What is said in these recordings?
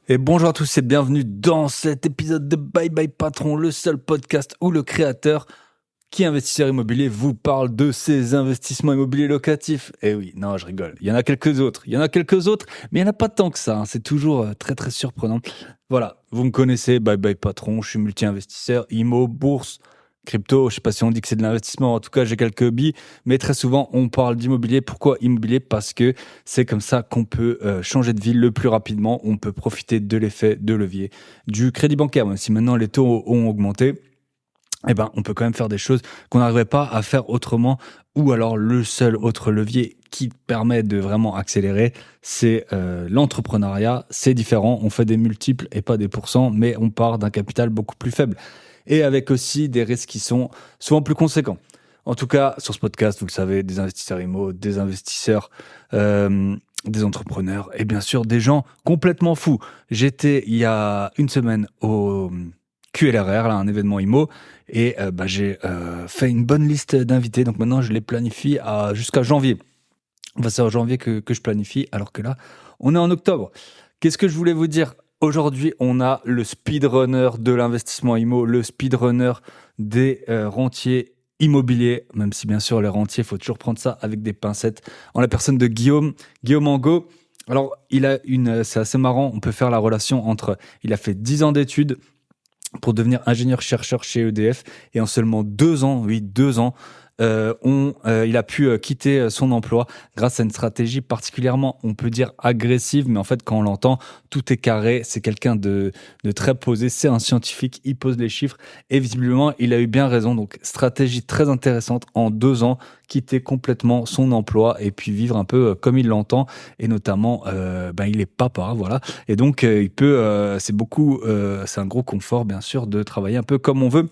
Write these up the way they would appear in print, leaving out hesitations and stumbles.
Et bonjour à tous et bienvenue dans cet épisode de Bye Bye Patron, le seul podcast où le créateur qui est investisseur immobilier vous parle de ses investissements immobiliers locatifs. Et oui, non, je rigole. Il y en a quelques autres, mais il n'y en a pas tant que ça. C'est toujours très très surprenant. Voilà, vous me connaissez, Bye Bye Patron, je suis multi-investisseur, IMO, bourse, crypto. Je sais pas si on dit que c'est de l'investissement, en tout cas j'ai quelques billes, mais très souvent on parle d'immobilier. Pourquoi immobilier? Parce que c'est comme ça qu'on peut changer de ville le plus rapidement. On peut profiter de l'effet de levier du crédit bancaire, même si maintenant les taux ont augmenté. Eh ben, on peut quand même faire des choses qu'on n'arriverait pas à faire autrement. Ou alors, le seul autre levier qui permet de vraiment accélérer, c'est l'entrepreneuriat. C'est différent, on fait des multiples et pas des pourcents, mais on part d'un capital beaucoup plus faible. Et avec aussi des risques qui sont souvent plus conséquents. En tout cas, sur ce podcast, vous le savez, des investisseurs IMO, des investisseurs, des entrepreneurs et bien sûr des gens complètement fous. J'étais il y a une semaine au QLRR, là, un événement IMO, et j'ai fait une bonne liste d'invités. Donc maintenant, je les planifie jusqu'à janvier. Enfin, c'est en janvier que je planifie, alors que là, on est en octobre. Qu'est-ce que je voulais vous dire? Aujourd'hui, on a le speedrunner de l'investissement IMO, le speedrunner des rentiers immobiliers, même si bien sûr les rentiers, il faut toujours prendre ça avec des pincettes, en la personne de Guillaume Angot. Alors, c'est assez marrant, on peut faire la relation entre, il a fait 10 ans d'études pour devenir ingénieur-chercheur chez EDF, et en seulement 2 ans, oui, 2 ans, il a pu quitter son emploi grâce à une stratégie particulièrement, on peut dire, agressive, mais en fait, quand on l'entend, tout est carré. C'est quelqu'un de très posé, c'est un scientifique, il pose les chiffres, et visiblement, il a eu bien raison. Donc, stratégie très intéressante en 2 ans, quitter complètement son emploi et puis vivre un peu comme il l'entend, et notamment, il est papa, voilà, et donc il peut, c'est un gros confort, bien sûr, de travailler un peu comme on veut.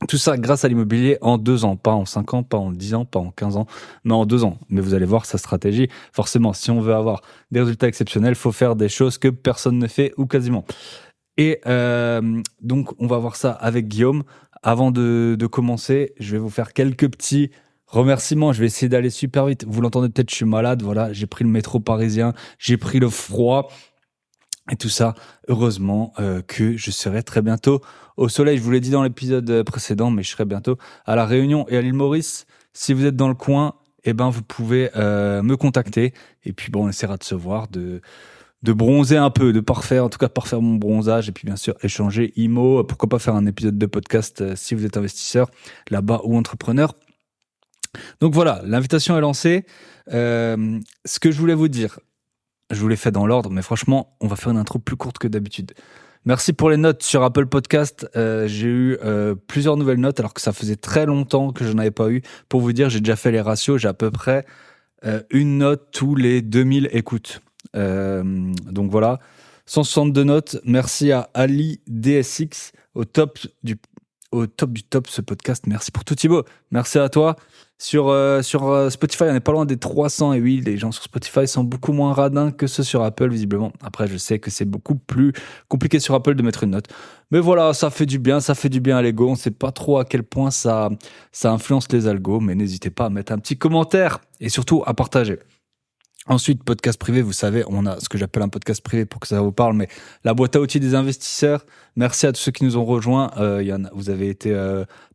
Tout ça grâce à l'immobilier en 2 ans, pas en 5 ans, pas en 10 ans, pas en 15 ans, mais en 2 ans. Mais vous allez voir sa stratégie. Forcément, si on veut avoir des résultats exceptionnels, il faut faire des choses que personne ne fait ou quasiment. Et donc, on va voir ça avec Guillaume. Avant de commencer, je vais vous faire quelques petits remerciements. Je vais essayer d'aller super vite. Vous l'entendez peut-être, je suis malade. Voilà, j'ai pris le métro parisien, j'ai pris le froid. Et tout ça, heureusement que je serai très bientôt au soleil. Je vous l'ai dit dans l'épisode précédent, mais je serai bientôt à La Réunion et à l'île Maurice. Si vous êtes dans le coin, vous pouvez me contacter. Et puis on essaiera de se voir, de bronzer un peu, en tout cas parfaire mon bronzage. Et puis bien sûr, échanger IMO. Pourquoi pas faire un épisode de podcast si vous êtes investisseur là-bas ou entrepreneur. Donc voilà, l'invitation est lancée. Ce que je voulais vous dire, je vous l'ai fait dans l'ordre, mais franchement, on va faire une intro plus courte que d'habitude. Merci pour les notes sur Apple Podcast. J'ai eu plusieurs nouvelles notes, alors que ça faisait très longtemps que je n'en avais pas eu. Pour vous dire, j'ai déjà fait les ratios. J'ai à peu près une note tous les 2000 écoutes. Donc voilà, 162 notes. Merci à Ali DSX, au top du top ce podcast. Merci pour tout, Thibaut. Merci à toi. Sur Spotify, on n'est pas loin des 300. Et oui, les gens sur Spotify sont beaucoup moins radins que ceux sur Apple, visiblement. Après, je sais que c'est beaucoup plus compliqué sur Apple de mettre une note. Mais voilà, ça fait du bien à l'ego. On ne sait pas trop à quel point ça influence les algos, mais n'hésitez pas à mettre un petit commentaire et surtout à partager. Ensuite, podcast privé, vous savez, on a ce que j'appelle un podcast privé pour que ça vous parle, mais la boîte à outils des investisseurs. Merci à tous ceux qui nous ont rejoints. Vous avez été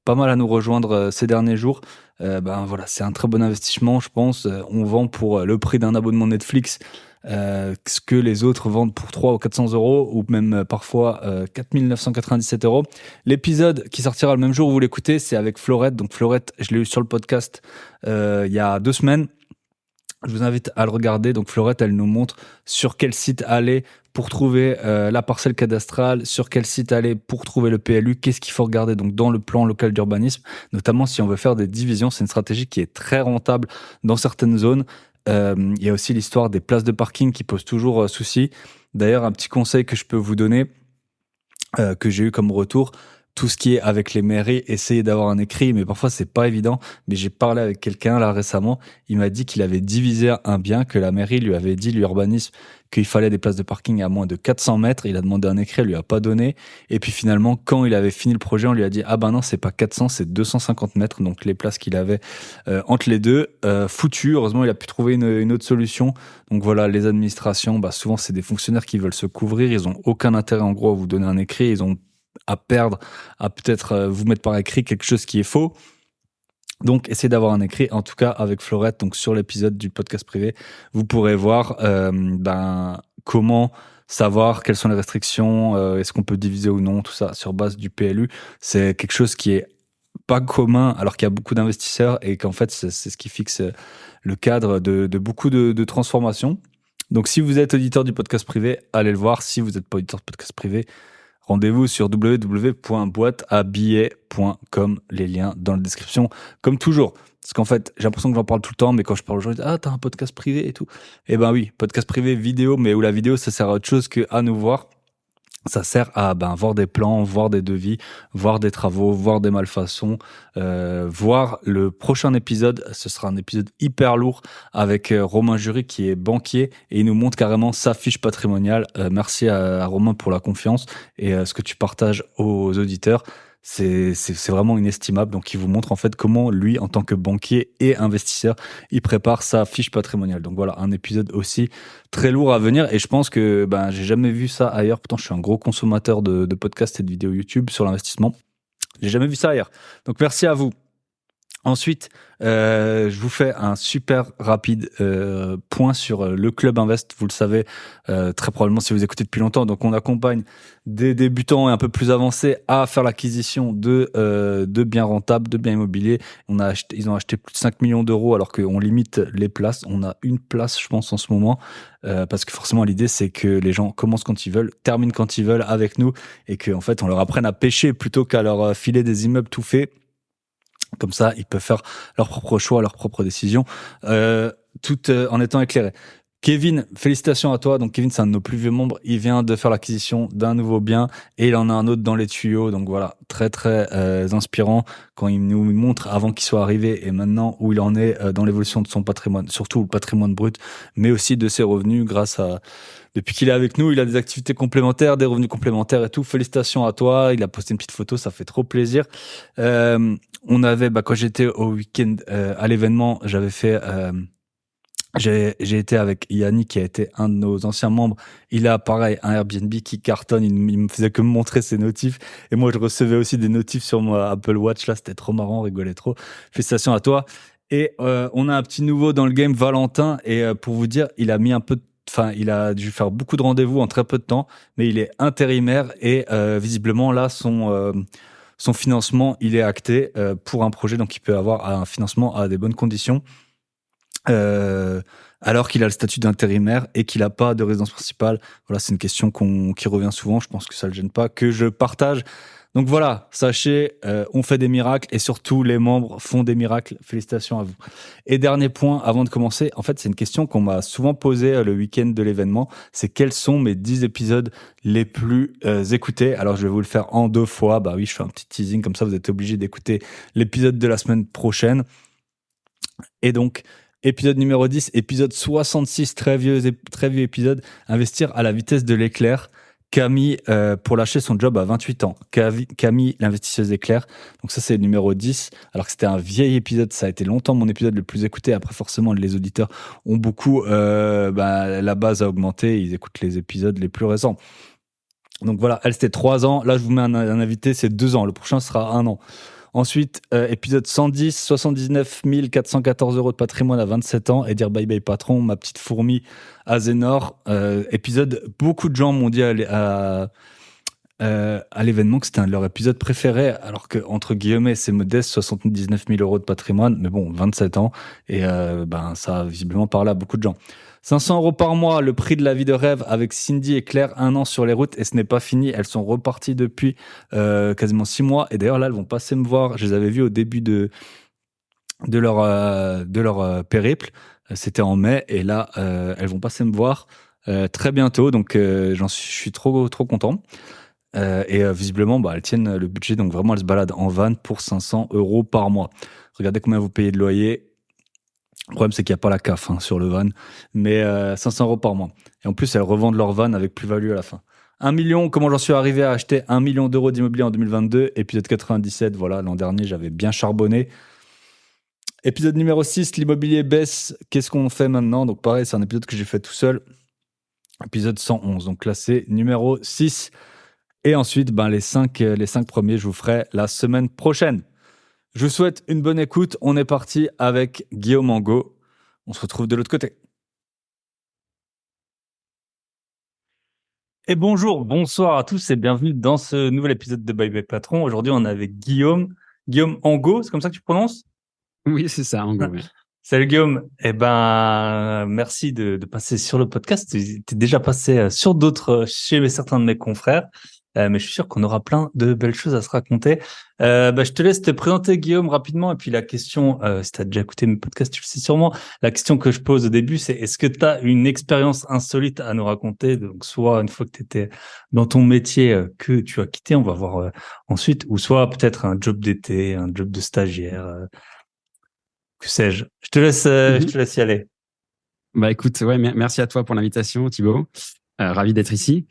pas mal à nous rejoindre ces derniers jours. Voilà, c'est un très bon investissement, je pense. On vend pour le prix d'un abonnement Netflix, ce que les autres vendent pour 300 ou 400 euros, ou même parfois 4 997 euros. L'épisode qui sortira le même jour où vous l'écoutez, c'est avec Florette. Donc Florette, je l'ai eu sur le podcast il y a 2 semaines. Je vous invite à le regarder. Donc Florette, elle nous montre sur quel site aller pour trouver la parcelle cadastrale, sur quel site aller pour trouver le PLU, qu'est-ce qu'il faut regarder donc dans le plan local d'urbanisme, notamment si on veut faire des divisions. C'est une stratégie qui est très rentable dans certaines zones. Il y a aussi l'histoire des places de parking qui pose toujours souci. D'ailleurs, un petit conseil que je peux vous donner, que j'ai eu comme retour, tout ce qui est avec les mairies, essayer d'avoir un écrit, mais parfois c'est pas évident. Mais j'ai parlé avec quelqu'un là récemment, il m'a dit qu'il avait divisé un bien, que la mairie lui avait dit, l'urbanisme, qu'il fallait des places de parking à moins de 400 mètres. Il a demandé un écrit, elle lui a pas donné. Et puis finalement, quand il avait fini le projet, on lui a dit, ah ben non, c'est pas 400, c'est 250 mètres. Donc les places qu'il avait entre les deux, foutues. Heureusement, il a pu trouver une autre solution. Donc voilà, les administrations, bah souvent c'est des fonctionnaires qui veulent se couvrir. Ils ont aucun intérêt en gros à vous donner un écrit. Ils ont à perdre, à peut-être vous mettre par écrit quelque chose qui est faux. Donc, essayez d'avoir un écrit. En tout cas, avec Florette, donc sur l'épisode du podcast privé, vous pourrez voir comment savoir quelles sont les restrictions, est-ce qu'on peut diviser ou non, tout ça sur base du PLU. C'est quelque chose qui est pas commun alors qu'il y a beaucoup d'investisseurs et qu'en fait, c'est ce qui fixe le cadre de beaucoup de transformations. Donc, si vous êtes auditeur du podcast privé, allez le voir. Si vous n'êtes pas auditeur de podcast privé, rendez-vous sur www.boîteabillets.com, les liens dans la description, comme toujours. Parce qu'en fait, j'ai l'impression que j'en parle tout le temps, mais quand je parle aux gens, ils disent « Ah, t'as un podcast privé et tout ». Eh ben oui, podcast privé vidéo, mais où la vidéo, ça sert à autre chose qu'à nous voir. Ça sert à voir des plans, voir des devis, voir des travaux, voir des malfaçons, voir le prochain épisode. Ce sera un épisode hyper lourd avec Romain Jury qui est banquier et il nous montre carrément sa fiche patrimoniale. Merci à Romain pour la confiance et ce que tu partages aux auditeurs. C'est vraiment inestimable. Donc, il vous montre en fait comment lui, en tant que banquier et investisseur, il prépare sa fiche patrimoniale. Donc voilà, un épisode aussi très lourd à venir. Et je pense que j'ai jamais vu ça ailleurs. Pourtant, je suis un gros consommateur de podcasts et de vidéos YouTube sur l'investissement. J'ai jamais vu ça ailleurs. Donc merci à vous. Ensuite, je vous fais un super rapide point sur le Club Invest. Vous le savez très probablement si vous écoutez depuis longtemps. Donc, on accompagne des débutants et un peu plus avancés à faire l'acquisition de biens rentables, de biens immobiliers. Ils ont acheté plus de 5 millions d'euros alors qu'on limite les places. On a une place, je pense, en ce moment. Parce que forcément, l'idée, c'est que les gens commencent quand ils veulent, terminent quand ils veulent avec nous et qu'en fait, on leur apprenne à pêcher plutôt qu'à leur filer des immeubles tout faits. Comme ça, ils peuvent faire leur propre choix, leur propre décision, tout en étant éclairés. Kevin, félicitations à toi. Donc Kevin, c'est un de nos plus vieux membres. Il vient de faire l'acquisition d'un nouveau bien et il en a un autre dans les tuyaux. Donc voilà, très très inspirant quand il nous montre avant qu'il soit arrivé et maintenant où il en est dans l'évolution de son patrimoine, surtout le patrimoine brut, mais aussi de ses revenus grâce à... Depuis qu'il est avec nous, il a des activités complémentaires, des revenus complémentaires et tout. Félicitations à toi. Il a posté une petite photo, ça fait trop plaisir. On avait, quand j'étais au week-end à l'événement, j'avais fait... J'ai été avec Yannick qui a été un de nos anciens membres. Il a pareil un Airbnb qui cartonne. Il me faisait que me montrer ses notifs et moi je recevais aussi des notifs sur mon Apple Watch. Là c'était trop marrant, on rigolait trop. Félicitations à toi. Et on a un petit nouveau dans le game, Valentin. Et pour vous dire, il a mis un peu de... Enfin, il a dû faire beaucoup de rendez-vous en très peu de temps, mais il est intérimaire et visiblement là son financement il est acté pour un projet, donc il peut avoir un financement à des bonnes conditions. Alors qu'il a le statut d'intérimaire et qu'il n'a pas de résidence principale. Voilà, c'est une question qui revient souvent. Je pense que ça ne le gêne pas, que je partage. Donc voilà, sachez, on fait des miracles et surtout les membres font des miracles. Félicitations à vous. Et dernier point, avant de commencer, en fait, c'est une question qu'on m'a souvent posée le week-end de l'événement. C'est quels sont mes 10 épisodes les plus écoutés? Alors, je vais vous le faire en 2 fois. Bah oui, je fais un petit teasing, comme ça, vous êtes obligés d'écouter l'épisode de la semaine prochaine. Et donc, épisode numéro 10, épisode 66, très vieux épisode, investir à la vitesse de l'éclair. Camille, pour lâcher son job à 28 ans. Camille, l'investisseuse éclair. Donc ça, c'est le numéro 10. Alors que c'était un vieil épisode, ça a été longtemps mon épisode le plus écouté. Après, forcément, les auditeurs ont beaucoup... la base a augmenté, ils écoutent les épisodes les plus récents. Donc voilà, elle, c'était 3 ans. Là, je vous mets un invité, c'est 2 ans. Le prochain sera 1 an. Ensuite, épisode 110, 79 414 euros de patrimoine à 27 ans et dire bye bye patron, ma petite fourmi à Zénor. Épisode, beaucoup de gens m'ont dit à l'événement que c'était un de leurs épisodes préférés, alors que, entre guillemets, c'est modeste, 79 000 euros de patrimoine, mais bon, 27 ans, et ça a visiblement parlé à beaucoup de gens. 500 euros par mois, le prix de la vie de rêve avec Cindy et Claire, 1 an sur les routes et ce n'est pas fini. Elles sont reparties depuis quasiment 6 mois et d'ailleurs là elles vont passer me voir. Je les avais vues au début de leur périple. C'était en mai et là elles vont passer me voir très bientôt. Donc je suis trop content. Visiblement, elles tiennent le budget. Donc vraiment, elles se baladent en van pour 500 € par mois. Regardez combien vous payez de loyer. Le problème, c'est qu'il n'y a pas la CAF sur le van. Mais 500 € par mois. Et en plus, elles revendent leur van avec plus-value à la fin. 1 million, comment j'en suis arrivé à acheter 1 million d'euros d'immobilier en 2022. Épisode 97, voilà, l'an dernier, j'avais bien charbonné. Épisode numéro 6, l'immobilier baisse. Qu'est-ce qu'on fait maintenant? Donc pareil, c'est un épisode que j'ai fait tout seul. Épisode 111, donc classé numéro 6. Et ensuite, les 5 premiers, je vous ferai la semaine prochaine. Je vous souhaite une bonne écoute. On est parti avec Guillaume Angot. On se retrouve de l'autre côté. Et bonjour, bonsoir à tous et bienvenue dans ce nouvel épisode de Bye Bye Patron. Aujourd'hui, on est avec Guillaume Angot, c'est comme ça que tu prononces? Oui, c'est ça, Angot. Oui. Salut Guillaume. Merci de passer sur le podcast. Tu es déjà passé sur d'autres, chez certains de mes confrères. Mais je suis sûr qu'on aura plein de belles choses à se raconter. Je te laisse te présenter, Guillaume, rapidement. Et puis la question, si tu as déjà écouté mes podcasts, tu le sais sûrement. La question que je pose au début, c'est est-ce que tu as une expérience insolite à nous raconter? Donc, soit une fois que tu étais dans ton métier que tu as quitté, on va voir ensuite, ou soit peut-être un job d'été, un job de stagiaire, que sais-je. Je te laisse y aller. Écoute, merci à toi pour l'invitation, Thibaut. Ravi d'être ici.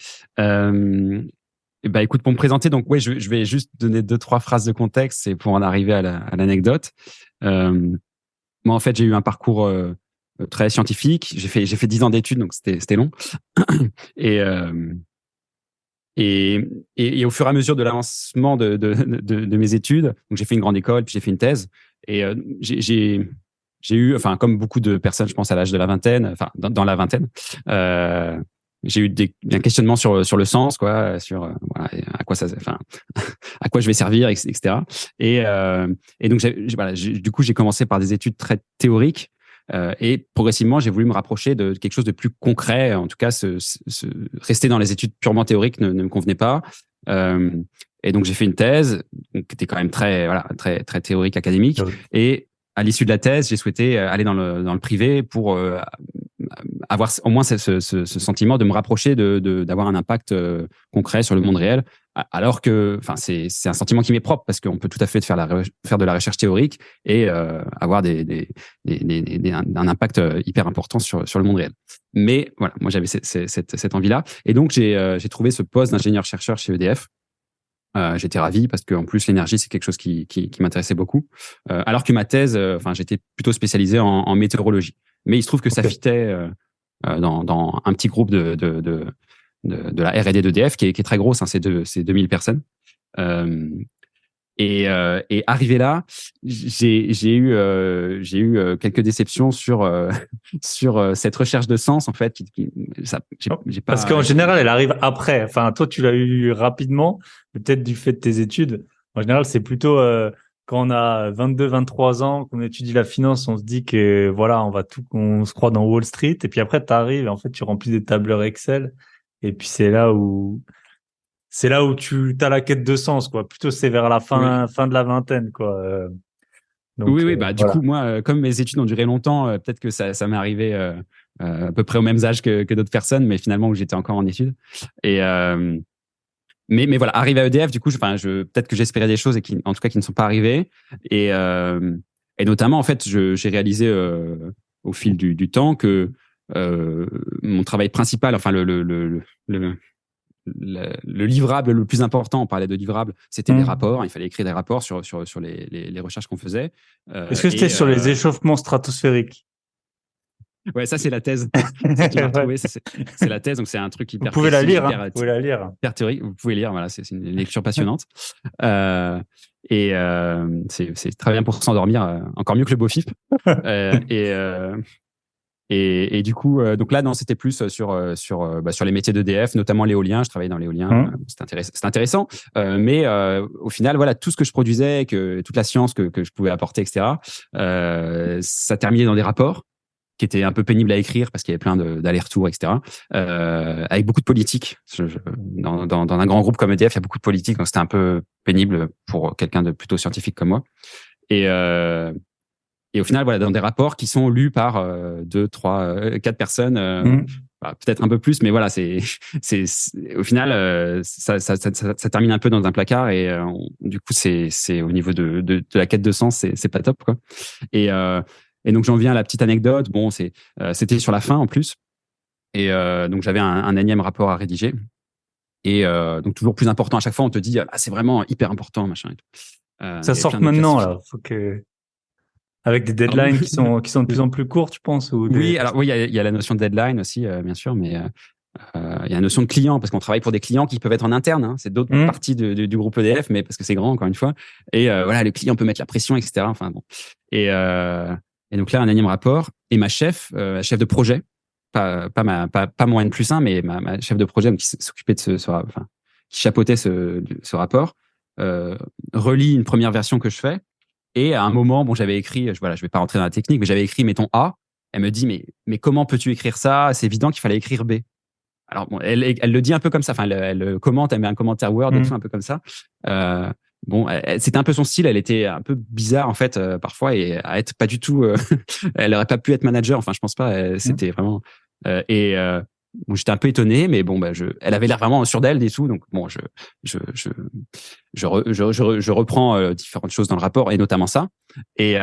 Écoute, pour me présenter, donc je vais juste donner 2-3 phrases de contexte, c'est pour en arriver à l'anecdote. Moi, en fait, j'ai eu un parcours très scientifique. J'ai fait 10 ans d'études, donc c'était long. Et au fur et à mesure de l'avancement de mes études, donc j'ai fait une grande école, puis j'ai fait une thèse. Et j'ai eu, comme beaucoup de personnes, je pense à l'âge de la vingtaine, dans la vingtaine, j'ai eu un questionnement sur le sens, quoi, sur à quoi à quoi je vais servir, etc. Et donc du coup j'ai commencé par des études très théoriques. Et progressivement, j'ai voulu me rapprocher de quelque chose de plus concret. En tout cas, rester dans les études purement théoriques ne me convenait pas. Et donc, j'ai fait une thèse qui était quand même très théorique, académique. Oui. Et à l'issue de la thèse, j'ai souhaité aller dans le privé pour avoir au moins ce sentiment de me rapprocher d'avoir un impact concret sur le monde réel. Alors que, c'est un sentiment qui m'est propre parce qu'on peut tout à fait faire de la recherche théorique et avoir un impact hyper important sur le monde réel. Mais voilà, moi j'avais cette envie-là, et donc j'ai trouvé ce poste d'ingénieur-chercheur chez EDF. J'étais ravi parce qu'en plus l'énergie c'est quelque chose qui m'intéressait beaucoup. Alors que ma thèse, j'étais plutôt spécialisé en météorologie. Mais il se trouve que ça fitait dans un petit groupe de la R&D d'EDF qui est très grosse, c'est 2000 personnes. Et arrivé là, j'ai eu quelques déceptions sur cette recherche de sens en fait. J'ai pas. Parce qu'en général, elle arrive après. Enfin, toi, tu l'as eu rapidement, peut-être du fait de tes études. En général, c'est plutôt quand on a 22, 23 ans, qu'on étudie la finance, on se dit que voilà, on se croit dans Wall Street. Et puis après, tu arrives et en fait, tu remplis des tableurs Excel. Et puis c'est là où tu as la quête de sens, quoi. Plutôt c'est vers la fin de la vingtaine, quoi. Donc, du coup, moi, comme mes études ont duré longtemps, peut-être que ça m'est arrivé à peu près au même âge que d'autres personnes, mais finalement où j'étais encore en études. Et mais voilà, arrivé à EDF, du coup, peut-être que j'espérais des choses et qui ne sont pas arrivées. Et notamment, en fait, j'ai réalisé au fil du temps que mon travail principal, le livrable le plus important, on parlait de livrable, c'était les rapports. Il fallait écrire des rapports sur les recherches qu'on faisait. Est-ce que c'était sur les échauffements stratosphériques? Ouais, ça c'est la thèse. C'est la thèse, donc c'est un truc hyper. Vous pouvez la lire. Vous pouvez la lire. Hyper théorique. Vous pouvez lire. Voilà, c'est une lecture passionnante. C'est très bien pour s'endormir, encore mieux que le BOFIP. Et du coup, donc là, non, c'était plus sur les métiers d'EDF, notamment l'éolien. Je travaillais dans l'éolien. C'était intéressant. Mais au final, voilà, tout ce que je produisais, toute la science que je pouvais apporter, etc., ça terminait dans des rapports qui étaient un peu pénibles à écrire parce qu'il y avait plein d'allers-retours, etc., avec beaucoup de politique. Dans un grand groupe comme EDF, il y a beaucoup de politique, donc c'était un peu pénible pour quelqu'un de plutôt scientifique comme moi. Et au final, voilà, dans des rapports qui sont lus par 2, 3, 4 personnes, peut-être un peu plus, mais voilà, au final, ça termine un peu dans un placard et du coup, c'est au niveau de la quête de sens, c'est pas top, quoi. Et donc, j'en viens à la petite anecdote. Bon, c'était sur la fin en plus. Et donc, j'avais un énième rapport à rédiger. Et donc, toujours plus important. À chaque fois, on te dit, c'est vraiment hyper important, machin et tout. Ça sort maintenant, là. Faut que... Avec des deadlines qui sont de plus en plus courtes, je pense. Oui, alors oui, il y a la notion de deadline aussi, bien sûr, mais il y a la notion de client, parce qu'on travaille pour des clients qui peuvent être en interne. Hein, c'est d'autres parties du groupe EDF, mais parce que c'est grand, encore une fois. Et voilà, le client peut mettre la pression, etc. Enfin bon. Et donc là, un énième rapport. Et ma chef de projet, pas mon N+1, mais ma chef de projet qui s'occupait de qui chapeautait ce rapport, relit une première version que je fais. Et à un moment, bon, j'avais écrit, je vais pas rentrer dans la technique, mais j'avais écrit, mettons, A. Elle me dit, mais comment peux-tu écrire ça? C'est évident qu'il fallait écrire B. Alors, bon, elle le dit un peu comme ça. Enfin, elle commente, elle met un commentaire Word et tout, un peu comme ça. Bon, c'était un peu son style. Elle était un peu bizarre, en fait, parfois, et à être pas du tout, elle aurait pas pu être manager. Enfin, je pense pas. C'était vraiment, bon, j'étais un peu étonné, mais bon, elle avait l'air vraiment sûre d'elle et tout. Donc, bon, je reprends différentes choses dans le rapport, et notamment ça. Et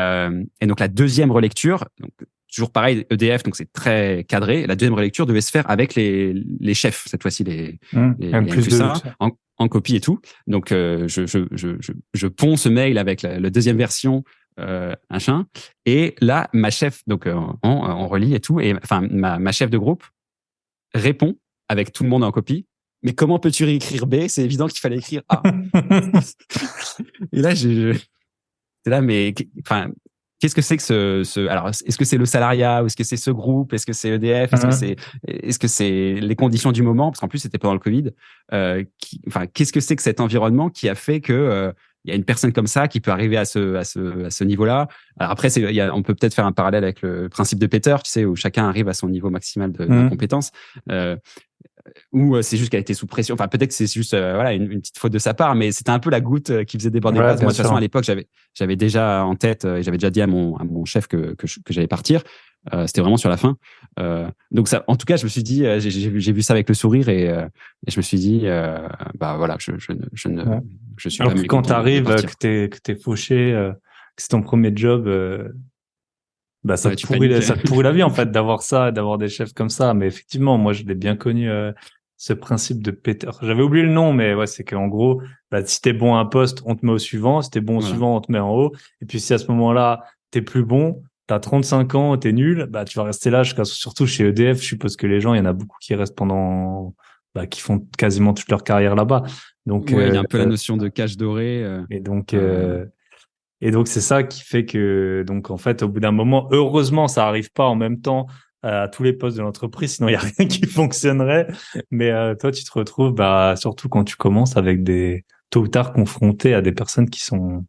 donc, la deuxième relecture, donc, toujours pareil, EDF, donc c'est très cadré. La deuxième relecture devait se faire avec les chefs, cette fois-ci, les N+1, en copie et tout. Donc, je ponds ce mail avec la deuxième version, machin. Et là, ma chef, donc, on relit et tout. Et enfin, ma chef de groupe répond avec tout le monde en copie. Mais comment peux-tu réécrire B? C'est évident qu'il fallait écrire A. Et là, c'est là, mais enfin, qu'est-ce que c'est que alors, est-ce que c'est le salariat ou est-ce que c'est ce groupe? Est-ce que c'est EDF? Est-ce que c'est les conditions du moment? Parce qu'en plus, c'était pendant le Covid. Qu'est-ce que c'est que cet environnement qui a fait que il y a une personne comme ça qui peut arriver à ce niveau-là? Alors après, on peut peut-être faire un parallèle avec le principe de Peter, tu sais, où chacun arrive à son niveau maximal de compétence. Ou c'est juste qu'elle était sous pression. Enfin, peut-être que c'est juste une petite faute de sa part, mais c'était un peu la goutte qui faisait déborder le vase. Moi, de toute façon, à l'époque, j'avais déjà en tête, et j'avais déjà dit à mon chef que j'allais partir. C'était vraiment sur la fin. Donc ça, en tout cas, je me suis dit, j'ai vu ça avec le sourire, et je me suis dit, voilà, je suis alors pas que quand t'arrives, que t'es fauché, que c'est ton premier job, ça te pourrit la vie, en fait, d'avoir ça, d'avoir des chefs comme ça. Mais effectivement, moi, je l'ai bien connu, ce principe de Peter. J'avais oublié le nom, mais ouais, c'est qu'en gros, si t'es bon à un poste, on te met au suivant. Si t'es bon au suivant, on te met en haut. Et puis, si à ce moment-là, t'es plus bon, t'as 35 ans, t'es nul, tu vas rester là surtout chez EDF. Je suppose que les gens, il y en a beaucoup qui restent qui font quasiment toute leur carrière là-bas. Donc, il y a un peu la notion de cage dorée. Et donc, c'est ça qui fait que, donc, en fait, au bout d'un moment, heureusement, ça arrive pas en même temps à tous les postes de l'entreprise, sinon il y a rien qui fonctionnerait. Mais toi, tu te retrouves, surtout quand tu commences avec tôt ou tard confronté à des personnes qui sont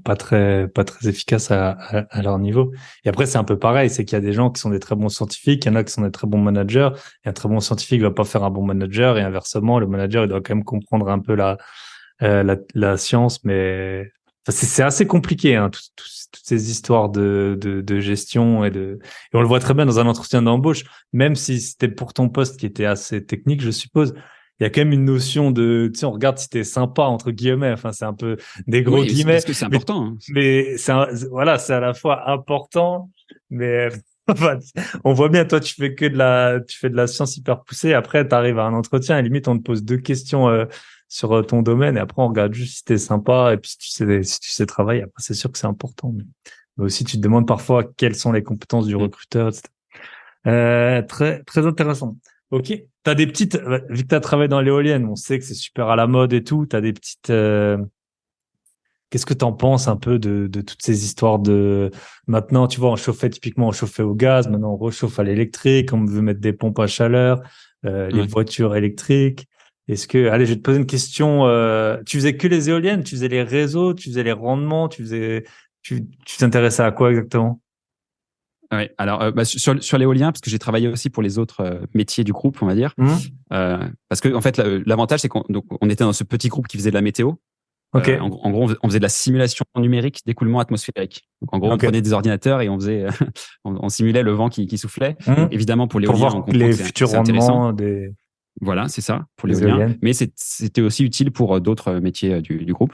pas très efficaces à leur niveau. Et après, c'est un peu pareil, c'est qu'il y a des gens qui sont des très bons scientifiques, il y en a qui sont des très bons managers, et un très bon scientifique va pas faire un bon manager, et inversement, le manager, il doit quand même comprendre un peu la science, mais c'est assez compliqué, hein, toutes ces histoires de gestion, et on le voit très bien dans un entretien d'embauche, même si c'était pour ton poste qui était assez technique, je suppose. Il y a quand même une notion tu sais, on regarde si t'es sympa, entre guillemets. Enfin, c'est un peu des gros guillemets. Parce que c'est important. Mais c'est à la fois important, mais on voit bien, toi, tu fais de la science hyper poussée. Après, t'arrives à un entretien et limite, on te pose 2 questions, sur ton domaine, et après, on regarde juste si t'es sympa et puis si tu sais travailler. Après, c'est sûr que c'est important. Mais aussi, tu te demandes parfois quelles sont les compétences du recruteur, etc. Très, très intéressant. Ok. T'as des petites, vu que t'as travaillé dans l'éolienne, on sait que c'est super à la mode et tout. T'as des petites, qu'est-ce que t'en penses un peu de toutes ces histoires maintenant, tu vois, typiquement, on chauffait au gaz, maintenant on rechauffe à l'électrique, on veut mettre des pompes à chaleur, les voitures électriques. Allez, je vais te poser une question, tu faisais que les éoliennes, tu faisais les réseaux, tu faisais les rendements, tu t'intéressais à quoi exactement? Ouais, alors sur l'éolien, parce que j'ai travaillé aussi pour les autres métiers du groupe, on va dire. Parce que en fait, l'avantage, c'est qu'on était dans ce petit groupe qui faisait de la météo. Ok. En gros, on faisait de la simulation numérique d'écoulement atmosphérique. Donc, en gros, on prenait des ordinateurs et on faisait, on simulait le vent qui soufflait. Donc, évidemment, pour l'éolien, voir on comprend les que futurs c'est intéressant. rendements des. Voilà, c'est ça, pour Les l'éolien. éoliennes. Mais c'était aussi utile pour d'autres métiers du groupe.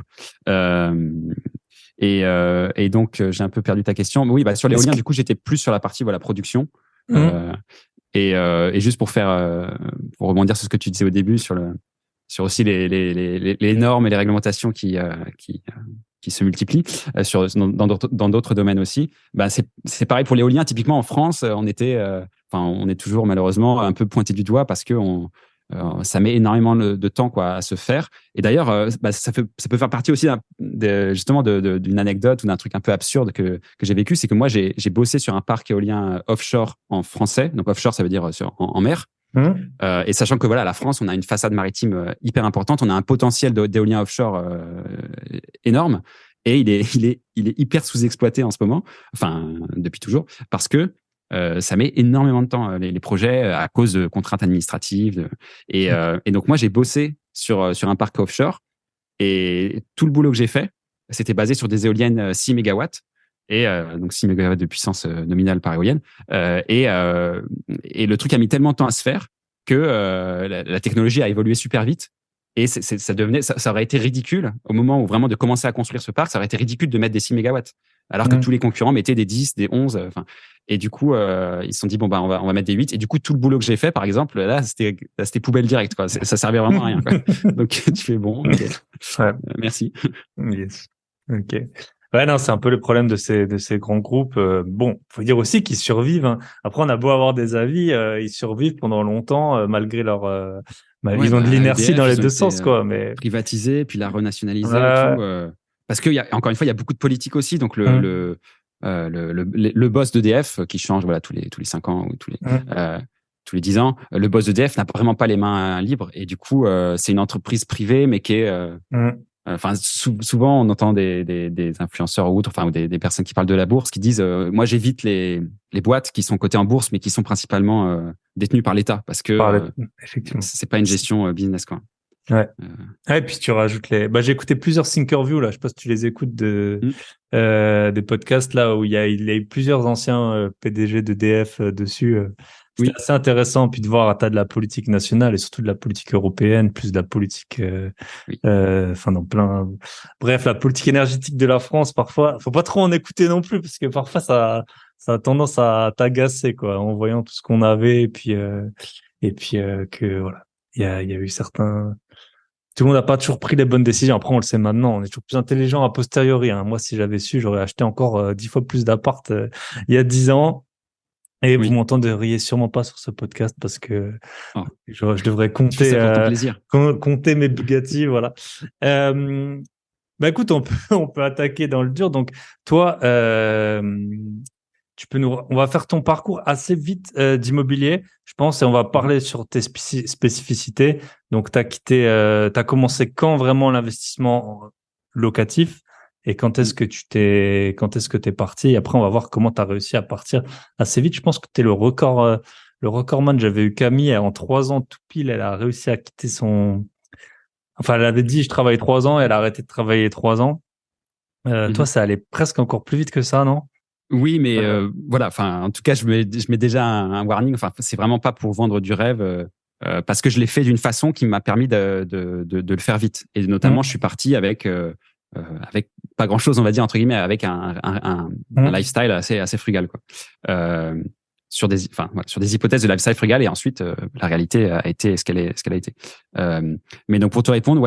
Et donc, j'ai un peu perdu ta question. Mais oui, sur l'éolien, du coup, j'étais plus sur la partie production. Et juste pour rebondir sur ce que tu disais au début, sur aussi les normes et les réglementations qui se multiplient dans d'autres domaines aussi. C'est pareil pour l'éolien. Typiquement en France, on est toujours malheureusement un peu pointé du doigt parce que ça met énormément de temps à se faire. Et d'ailleurs, ça peut faire partie aussi justement d'une anecdote ou d'un truc un peu absurde que j'ai vécu. C'est que moi, j'ai bossé sur un parc éolien offshore en français. Donc offshore, ça veut dire en mer. Et sachant que la France, on a une façade maritime hyper importante, on a un potentiel d'éolien offshore énorme, et il est hyper sous-exploité en ce moment, enfin depuis toujours, parce que ça met énormément de temps les projets à cause de contraintes administratives. Et donc moi j'ai bossé sur un parc offshore, et tout le boulot que j'ai fait, c'était basé sur des éoliennes 6 mégawatts. Et donc 6 mégawatts de puissance nominale par éolienne. Et le truc a mis tellement de temps à se faire que la technologie a évolué super vite. Et ça aurait été ridicule au moment où vraiment de commencer à construire ce parc, ça aurait été ridicule de mettre des 6 mégawatts. Alors que tous les concurrents mettaient des 10, des 11. Et du coup, ils se sont dit, on va mettre des 8. Et du coup, tout le boulot que j'ai fait, par exemple, là, c'était poubelle directe, quoi. Ça servait vraiment à rien, quoi. Donc, tu fais bon, okay. Merci. Yes. Ok. Ouais, non, c'est un peu le problème de ces grands groupes. Bon, faut dire aussi qu'ils survivent, hein. Après, on a beau avoir des avis, ils survivent pendant longtemps, malgré leur, ils ont de l'inertie EDF, dans les ils ont deux été, sens, quoi, mais. privatisés, puis la renationaliser et tout. Parce que encore une fois, il y a beaucoup de politique aussi. Donc, le boss d'EDF qui change, tous les 5 ans ou tous les 10 ans, le boss d'EDF n'a vraiment pas les mains libres. Et du coup, c'est une entreprise privée, mais qui est, souvent, on entend des influenceurs ou autres, ou des personnes qui parlent de la bourse, qui disent moi, j'évite les boîtes qui sont cotées en bourse, mais qui sont principalement détenues par l'État, parce que effectivement, c'est pas une gestion business, quoi. Ouais. Et puis tu rajoutes j'ai écouté plusieurs Thinkerview là. Je sais pas si tu les écoutes des podcasts là où il y a eu plusieurs anciens PDG d'EDF dessus. C'était assez intéressant, puis de voir un tas de la politique nationale et surtout de la politique européenne, plus de la politique, dans plein. Bref, la politique énergétique de la France, parfois, faut pas trop en écouter non plus, parce que parfois ça a tendance à t'agacer, quoi, en voyant tout ce qu'on avait, et puis que voilà, il y a eu certains. Tout le monde n'a pas toujours pris les bonnes décisions. Après, on le sait maintenant. On est toujours plus intelligent a posteriori, hein. Moi, si j'avais su, j'aurais acheté encore 10 fois plus d'appart il y a 10 ans. Et vous m'entendriez sûrement pas sur ce podcast parce que je devrais compter compter mes Bugatti, voilà. Écoute, on peut attaquer dans le dur. Donc toi, on va faire ton parcours assez vite d'immobilier, je pense, et on va parler sur tes spécificités. Donc t'as commencé quand vraiment l'investissement locatif? Et quand est-ce que t'es parti? Et après, on va voir comment tu as réussi à partir assez vite. Je pense que tu es le recordman. J'avais eu Camille, en 3 ans tout pile, elle a réussi à quitter enfin, elle avait dit, je travaille 3 ans, et elle a arrêté de travailler 3 ans. Toi, ça allait presque encore plus vite que ça, non? Oui, mais en tout cas, je mets déjà un warning. Enfin, c'est vraiment pas pour vendre du rêve, parce que je l'ai fait d'une façon qui m'a permis de le faire vite. Et notamment, je suis parti avec pas grand chose, on va dire, entre guillemets, avec un lifestyle assez frugal, quoi. Sur des hypothèses de lifestyle frugal, et ensuite la réalité a été ce qu'elle a été. Mais donc, pour te répondre,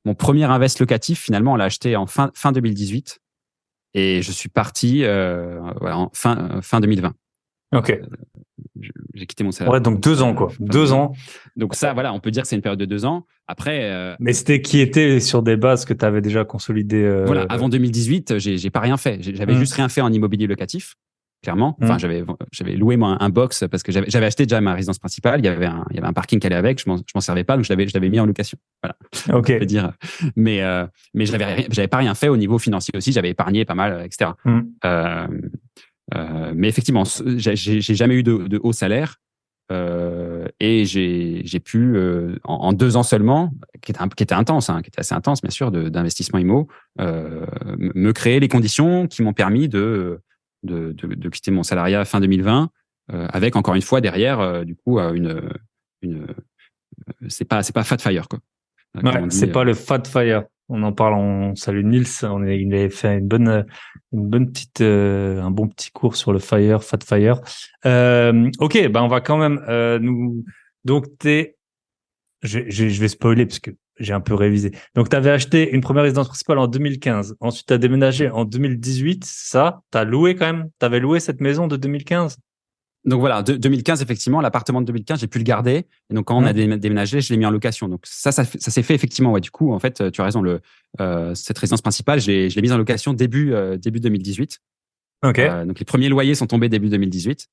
mon premier invest locatif, finalement, on l'a acheté en fin 2018, et je suis parti en fin 2020. Ok. J'ai quitté mon salaire. Ouais, donc 2 ans, quoi. 2 ans. Donc ça, on peut dire que c'est une période de 2 ans. Après. Mais c'était qui était sur des bases que tu avais déjà consolidées. Avant 2018, j'ai pas rien fait. J'avais juste rien fait en immobilier locatif, clairement. Enfin, j'avais loué un box parce que j'avais acheté déjà ma résidence principale. Il y avait un parking qui allait avec. Je m'en servais pas, donc je l'avais mis en location. Voilà. Ok. On peut dire. Mais j'avais pas rien fait au niveau financier aussi. J'avais épargné pas mal, etc. Mais effectivement, j'ai jamais eu de haut salaire. Et j'ai pu, en 2 ans seulement, qui était intense, qui était assez intense, bien sûr, d'investissement IMO, me créer les conditions qui m'ont permis de quitter mon salariat fin 2020, avec encore une fois derrière, du coup, c'est pas Fat Fire, quoi. Comme Ouais, on dit, c'est pas le Fat Fire. On en parle, on salue Nils. Il avait fait une bonne petite, un bon petit cours sur le Fire, Fat Fire. Ok, ben on va quand même donc je vais spoiler parce que j'ai un peu révisé. Donc tu avais acheté une première résidence principale en 2015. Ensuite tu as déménagé en 2018, ça. T'as loué quand même. T'avais loué cette maison de 2015. Donc voilà, 2015, effectivement, l'appartement de 2015, j'ai pu le garder. Et donc, quand on a déménagé, je l'ai mis en location. Donc, ça s'est fait effectivement. Ouais, du coup, en fait, tu as raison. Cette résidence principale, je l'ai mise en location début 2018. Ok. Donc, les premiers loyers sont tombés début 2018.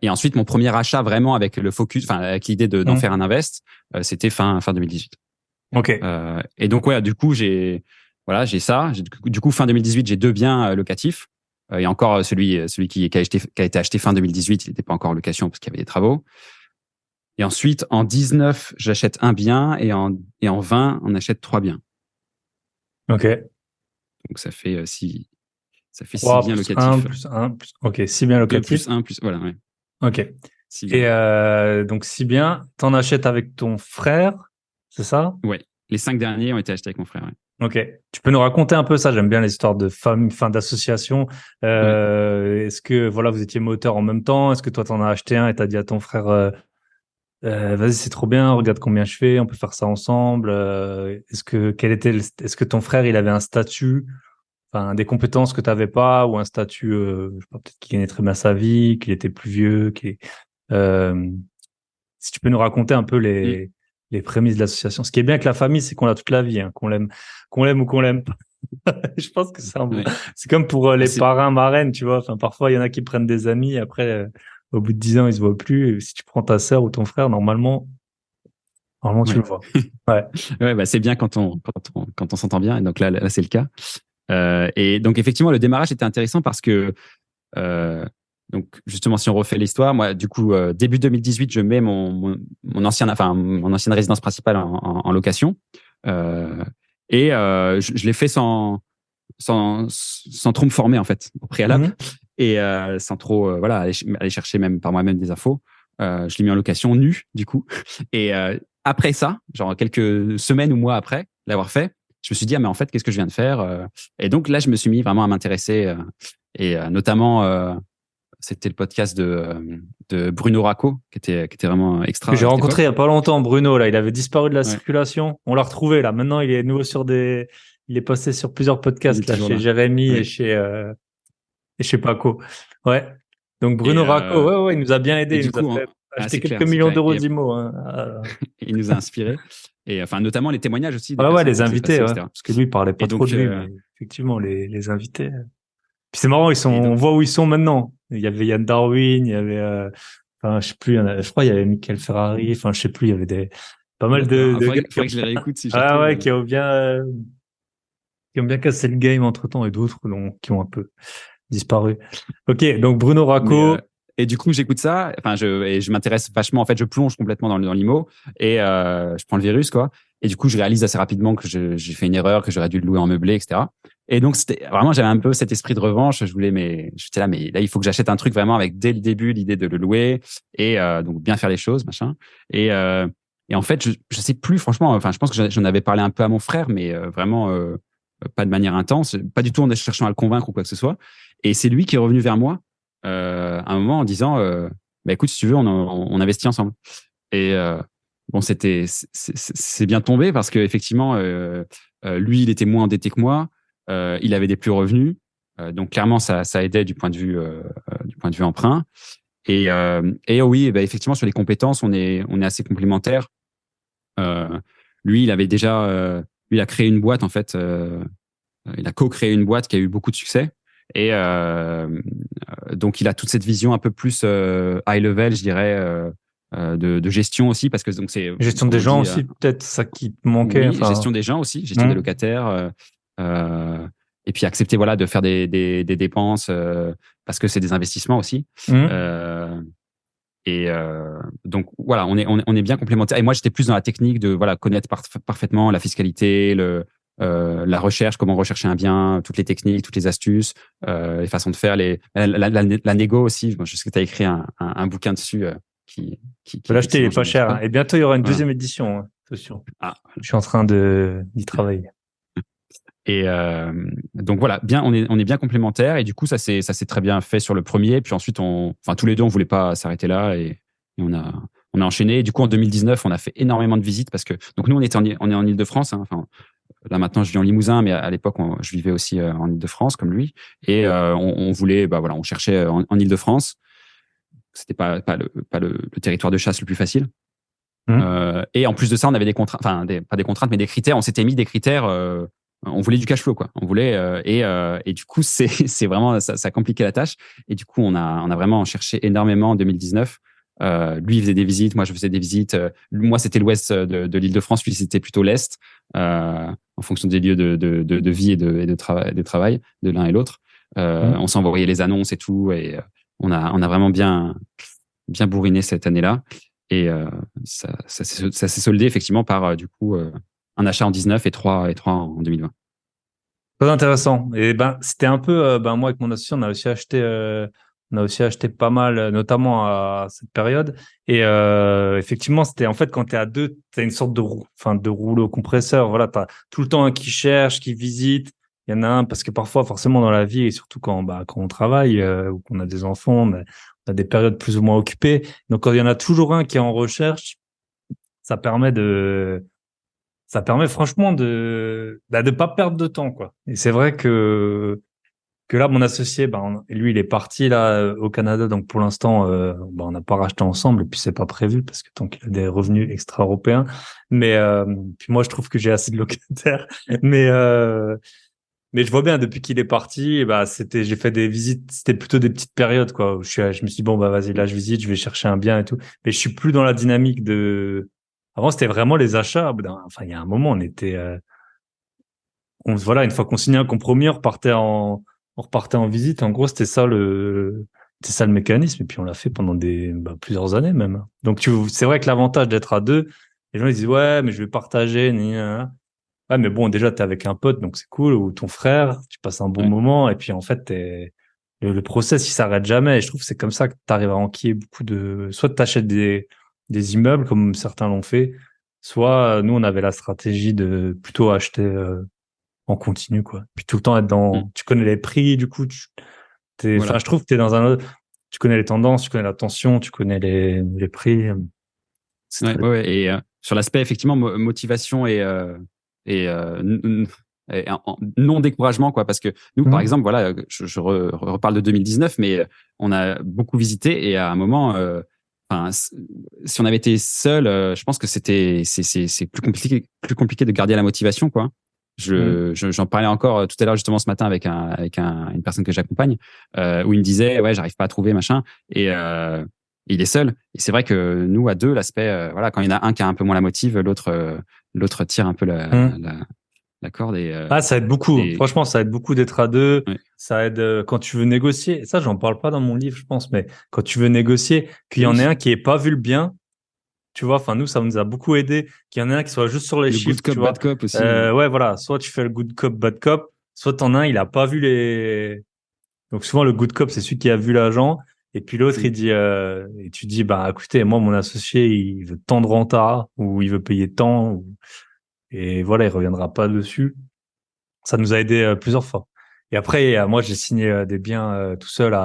Et ensuite, mon premier achat vraiment avec le focus, enfin, avec l'idée d'en faire un invest, c'était fin 2018. Ok. Et donc, ouais, du coup, j'ai ça. Du coup, fin 2018, j'ai 2 biens locatifs. Et encore, celui qui a été acheté fin 2018, il n'était pas encore en location parce qu'il y avait des travaux. Et ensuite, en 19, j'achète un bien et en 20, on achète 3 biens. Ok. Donc, ça fait 6 3 biens plus locatifs. 1 plus 1 plus... Ok, 6 biens 2 locatifs. plus 1 plus, voilà, ouais. Ok. 6 biens. Et donc, 6 biens, t'en achètes avec ton frère, c'est ça? Ouais. Les 5 derniers ont été achetés avec mon frère, ouais. Ok. Tu peux nous raconter un peu ça? J'aime bien les histoires de famille, fin d'association. Ouais. Est-ce que, voilà, vous étiez moteur en même temps? Est-ce que toi, t'en as acheté un et t'as dit à ton frère, vas-y, c'est trop bien, regarde combien je fais, on peut faire ça ensemble. Est-ce que ton frère, il avait un statut, enfin, des compétences que t'avais pas, ou un statut, je sais pas, peut-être qu'il gagnait très bien sa vie, qu'il était plus vieux, euh, si tu peux nous raconter un peu les prémices de l'association. Ce qui est bien avec la famille, c'est qu'on l'a toute la vie, qu'on l'aime ou qu'on l'aime pas. Je pense que Ouais. c'est comme pour les C'est- parrains, marraines, tu vois. Enfin, parfois, il y en a qui prennent des amis, après, au bout de 10 ans, ils se voient plus. Et si tu prends ta sœur ou ton frère, normalement, tu le Ouais. vois. Ouais. Ouais, bah, c'est bien quand on s'entend bien. Et donc là, c'est le cas. Et donc, effectivement, le démarrage était intéressant parce que, donc, justement, si on refait l'histoire, moi, du coup, début 2018, je mets mon ancienne résidence principale en location. Et je l'ai fait sans trop me former, en fait, au préalable. Mhm. Et sans trop voilà, aller chercher même par moi-même des infos. Je l'ai mis en location nu, du coup. Et après ça, genre quelques semaines ou mois après l'avoir fait, je me suis dit, ah, mais en fait, qu'est-ce que je viens de faire? Et donc là, je me suis mis vraiment à m'intéresser. Et notamment, c'était le podcast de Bruno Racco, qui était vraiment Que extra j'ai à cette rencontré il y époque. a pas longtemps, Bruno, là. Il avait disparu de la Ouais, circulation. On l'a retrouvé, là. Maintenant, il est nouveau il est passé sur plusieurs il podcasts, est là, toujours chez là. Jérémy Ouais. et chez Paco. Ouais. Donc, Et, Bruno Racco, ouais, il nous a bien aidé. et Il du nous a coup, fait acheter c'est quelques clair, c'est millions clair. d'euros Et d'IMO, hein. il nous a inspiré. Et enfin, notamment les témoignages aussi des Ouais, ouais, personnes les par qui c'est invités, passé, ouais. etc. Parce que lui, il parlait pas Et trop donc, de lui, mais effectivement, les invités. Puis c'est marrant, et on donc, voit où ils sont maintenant. Il y avait Yann Darwin, il y avait, enfin, je sais plus, je crois, il y avait Michael Ferrari, enfin, je sais plus, il y avait pas mal d'accord. de gars Faudrait que je les réécoute si je les ah retrouve. ouais, qui ont bien cassé le game entre temps et d'autres, qui ont un peu disparu. Ok, donc Bruno Mais Racco. et du coup, j'écoute ça. Enfin, je m'intéresse vachement. En fait, je plonge complètement dans l'IMO et je prends le virus, quoi. Et du coup, je réalise assez rapidement que j'ai fait une erreur, que j'aurais dû le louer en meublé, etc. Et donc, c'était vraiment, j'avais un peu cet esprit de revanche. J'étais là, mais là, il faut que j'achète un truc vraiment avec dès le début l'idée de le louer et donc bien faire les choses, machin. Et et en fait, je sais plus, franchement. Enfin, je pense que j'en avais parlé un peu à mon frère, mais vraiment pas de manière intense, pas du tout en cherchant à le convaincre ou quoi que ce soit. Et c'est lui qui est revenu vers moi à un moment en disant bah écoute, si tu veux, on investit ensemble. Et bon, c'est bien tombé parce que effectivement, lui, il était moins endetté que moi, il avait des plus revenus, donc clairement ça aidait du point de vue emprunt. Et oui, bah, effectivement sur les compétences, on est assez complémentaires. Lui, il avait déjà lui, il a créé une boîte en fait. Il a co-créé une boîte qui a eu beaucoup de succès. Et donc, il a toute cette vision un peu plus high level, je dirais, de gestion aussi, parce que donc c'est, Gestion comme des on gens dit, aussi, peut-être ça qui te manquait, oui, enfin. gestion des gens aussi, gestion des locataires, et puis accepter voilà de faire des dépenses parce que c'est des investissements aussi. Hum. Euh, Donc voilà, on est bien complémentaires. Et moi, j'étais plus dans la technique de connaître parfaitement la fiscalité, la recherche, comment rechercher un bien, toutes les techniques, toutes les astuces, les façons de faire, la négo aussi. Je sais que tu as écrit un bouquin dessus qui Faut l'acheter, il est pas cher. Hein. Et bientôt, il y aura une deuxième Voilà. édition. Hein, attention. Ah. Je suis en train d'y travailler. Et donc voilà, on est bien complémentaires. Et du coup, ça s'est très bien fait sur le premier. Puis ensuite, tous les deux, on voulait pas s'arrêter là et on a enchaîné. Et du coup, en 2019, on a fait énormément de visites parce que donc nous, on est en Île-de-France. Hein, là maintenant, je vis en Limousin, mais à l'époque, je vivais aussi en Île-de-France comme lui. Et on voulait, on cherchait en Île-de-France. C'était pas le territoire de chasse le plus facile. Et en plus de ça, on avait des contraintes, pas des contraintes, mais des critères. On s'était mis des critères. On voulait du cash flow, quoi. On voulait et du coup, c'est vraiment ça compliquait la tâche. Et du coup, on a vraiment cherché énormément en 2019. Lui, il faisait des visites, moi, je faisais des visites. Moi, c'était l'ouest de l'Île-de-France, lui, c'était plutôt l'est, en fonction des lieux de vie et de travail de l'un et l'autre. On s'envoyait les annonces et tout, et on a vraiment bien bourriné cette année-là. Et ça s'est soldé effectivement par du coup un achat en 19 et trois en 2020. Très intéressant. Et c'était un peu, moi avec mon associé, on a aussi acheté pas mal, notamment à cette période. Et effectivement, c'était en fait quand t'es à deux, t'as une sorte de rouleau compresseur. Voilà, t'as tout le temps un qui cherche, qui visite. Il y en a un parce que parfois, forcément, dans la vie et surtout quand on travaille ou qu'on a des enfants, on a des périodes plus ou moins occupées. Donc quand il y en a toujours un qui est en recherche, ça permet franchement de pas perdre de temps, quoi. Et c'est vrai que là, mon associé, lui, il est parti là au Canada, donc pour l'instant, on n'a pas racheté ensemble, et puis c'est pas prévu parce que tant qu'il a des revenus extra-européens. Mais puis moi, je trouve que j'ai assez de locataires. Mais je vois bien depuis qu'il est parti, j'ai fait des visites, c'était plutôt des petites périodes, quoi. Où je me suis dit bon vas-y, là je visite, je vais chercher un bien et tout. Mais je suis plus dans la dynamique de. Avant, c'était vraiment les achats. Il y a un moment, on était, une fois qu'on signait un compromis, on repartait en visite. En gros, c'était ça le mécanisme. Et puis, on l'a fait pendant plusieurs années même. Donc, c'est vrai que l'avantage d'être à deux, les gens, ils disent, ouais, mais je vais partager, gna, gna, gna. Ouais, mais bon, déjà, t'es avec un pote, donc c'est cool, ou ton frère, tu passes un bon moment. Et puis, en fait, le process, il s'arrête jamais. Et je trouve que c'est comme ça que t'arrives à enquiller soit t'achètes des immeubles, comme certains l'ont fait, soit nous, on avait la stratégie de plutôt acheter en continu, quoi. Puis tout le temps être tu connais les prix, du coup, je trouve que t'es dans un autre, tu connais les tendances, tu connais la tension, tu connais les prix. Et sur l'aspect, effectivement, motivation et non découragement, quoi, parce que nous, par exemple, voilà, je reparle de 2019, mais on a beaucoup visité et à un moment, si on avait été seul, je pense que c'est plus compliqué de garder la motivation, quoi. J'en parlais encore tout à l'heure justement ce matin avec une personne que j'accompagne, où il me disait ouais, j'arrive pas à trouver machin, et il est seul. Et c'est vrai que nous à deux, l'aspect quand il y en a un qui a un peu moins la motive, l'autre tire un peu la corde. Et ça aide beaucoup. Franchement, ça aide beaucoup d'être à deux. Ouais. Ça aide quand tu veux négocier. Ça, j'en parle pas dans mon livre, je pense, mais quand tu veux négocier, qu'il y en ait un qui ait pas vu le bien. Tu vois, nous, ça nous a beaucoup aidé qu'il y en ait un qui soit juste sur les chiffres. Good cop, tu vois. bad cop aussi. Ouais, voilà. Soit tu fais le good cop, bad cop, soit t'en as un, il a pas vu les. Donc souvent, le good cop, c'est celui qui a vu l'agent. Et puis l'autre, il dit, et tu dis, écoutez, moi, mon associé, il veut tant de renta, ou il veut payer tant, et voilà, il reviendra pas dessus. Ça nous a aidé plusieurs fois. Et après, moi, j'ai signé des biens tout seul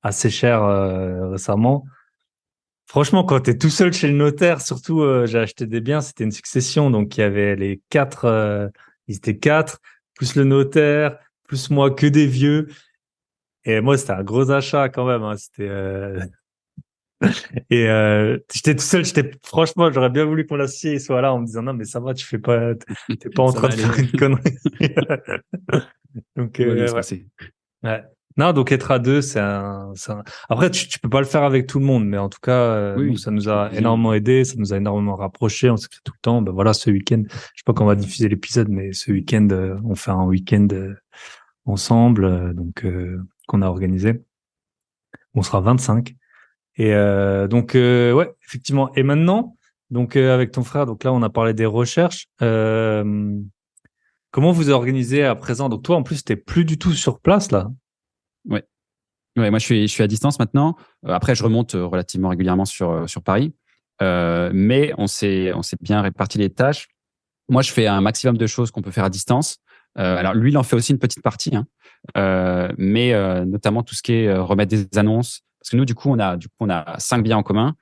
assez cher récemment. Franchement, quand t'es tout seul chez le notaire, surtout, j'ai acheté des biens, c'était une succession. Donc, il y avait les quatre, ils étaient quatre, plus le notaire, plus moi, que des vieux. Et moi, c'était un gros achat quand même. Hein. Et j'étais tout seul. Franchement, j'aurais bien voulu qu'on l'assied soit là en me disant non, mais ça va, t'es pas en train de faire une connerie. Donc, ouais. Non, donc être à deux, Après, tu peux pas le faire avec tout le monde, mais en tout cas, nous, ça nous a énormément aidé, ça nous a énormément rapproché. On s'écrit tout le temps. Voilà, ce week-end, je sais pas quand on va diffuser l'épisode, mais ce week-end, on fait un week-end ensemble, qu'on a organisé. On sera 25. Et donc, ouais, effectivement. Et maintenant, donc avec ton frère, donc là, on a parlé des recherches. Comment vous organisez à présent? Donc toi, en plus, t'es plus du tout sur place là. Ouais. Ouais, moi, je suis à distance maintenant. Après, je remonte relativement régulièrement sur Paris. Mais on s'est bien réparti les tâches. Moi, je fais un maximum de choses qu'on peut faire à distance. Alors, lui, il en fait aussi une petite partie, hein. Mais notamment tout ce qui est remettre des annonces. Parce que nous, du coup, on a 5 biens en commun.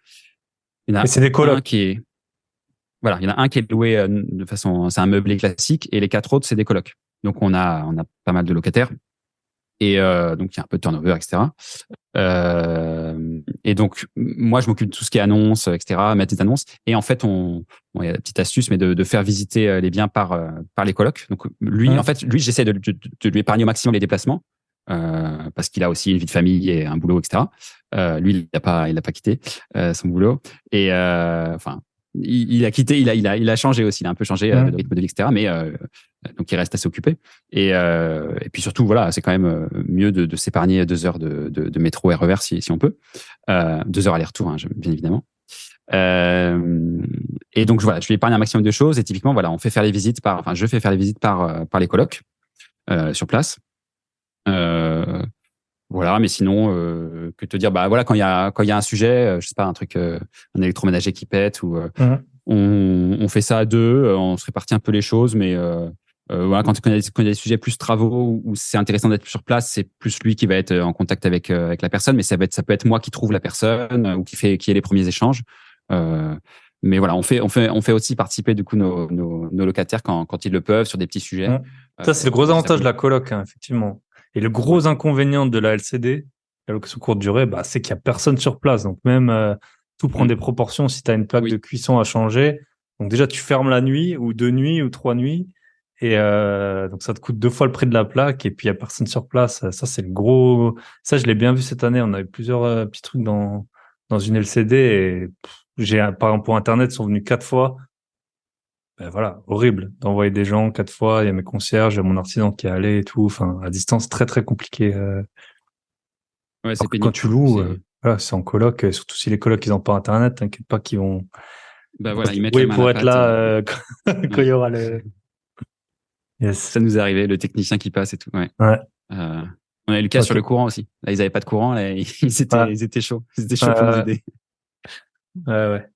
Il y en Et a c'est des un colocs. qui est, voilà, il y en a un qui est loué de façon, c'est un meublé classique, et les 4 autres, c'est des colocs. Donc, on a pas mal de locataires. Et donc, il y a un peu de turnover, etc. Et donc, moi, je m'occupe de tout ce qui est annonces, etc., mettre des annonces. Et en fait, bon, il y a une petite astuce, mais de faire visiter les biens par les colocs. Donc, lui, en fait, lui, j'essaie de lui épargner au maximum les déplacements, parce qu'il a aussi une vie de famille et un boulot, etc. Lui, il a pas quitté son boulot. Et enfin, il a quitté, il a changé aussi, il a un peu changé de rythme de vie, etc. Mais donc, il reste assez occupé. Et puis surtout, voilà, c'est quand même mieux de s'épargner 2 heures de métro RER si on peut. 2 heures aller-retour, hein, bien évidemment. Et donc, voilà, je lui épargne un maximum de choses. Et typiquement, voilà, je fais faire les visites par les colocs sur place. Voilà, mais sinon, que te dire, bah voilà, quand il y a un sujet, je sais pas, un truc, un électroménager qui pète, ou on fait ça à deux, on se répartit un peu les choses, mais voilà, quand il y a des sujets plus travaux où c'est intéressant d'être sur place, c'est plus lui qui va être en contact avec la personne, mais ça peut être moi qui trouve la personne, ou qui ait les premiers échanges. Mais voilà, on fait aussi participer du coup nos locataires quand ils le peuvent sur des petits sujets. Ça, c'est le gros avantage de la coloc, hein, effectivement. Et le gros Ouais. inconvénient de la LCD, la location courte durée, bah, c'est qu'il y a personne sur place. Donc même tout prend des proportions si tu as une plaque de cuisson à changer. Donc déjà, tu fermes la nuit, ou 2 nuits, ou 3 nuits. Et donc ça te coûte 2 fois le prix de la plaque. Et puis il y a personne sur place. Ça, c'est le gros. Ça, je l'ai bien vu cette année. On avait plusieurs petits trucs dans une LCD. Et par exemple, pour Internet, ils sont venus 4 fois. Ben voilà, horrible d'envoyer des gens 4 fois. Il y a mes concierges, il y a mon artisan qui est allé et tout. Enfin, à distance, très très compliqué. Ouais, c'est Alors que quand pénible. tu loues, voilà, c'est en coloc. Surtout si les colocs ils n'ont pas Internet, t'inquiète pas qu'ils vont Bah voilà, ils mettent la oui main à pour la être pâte. là quand il y Ouais. aura le. Yes. Ça nous est arrivé, le technicien qui passe et tout. Ouais. Ouais. On a eu le cas sur Ok. le courant aussi. Là, ils avaient pas de courant, là, Ouais. ils étaient chauds. Ils étaient chauds pour nous aider. Ouais.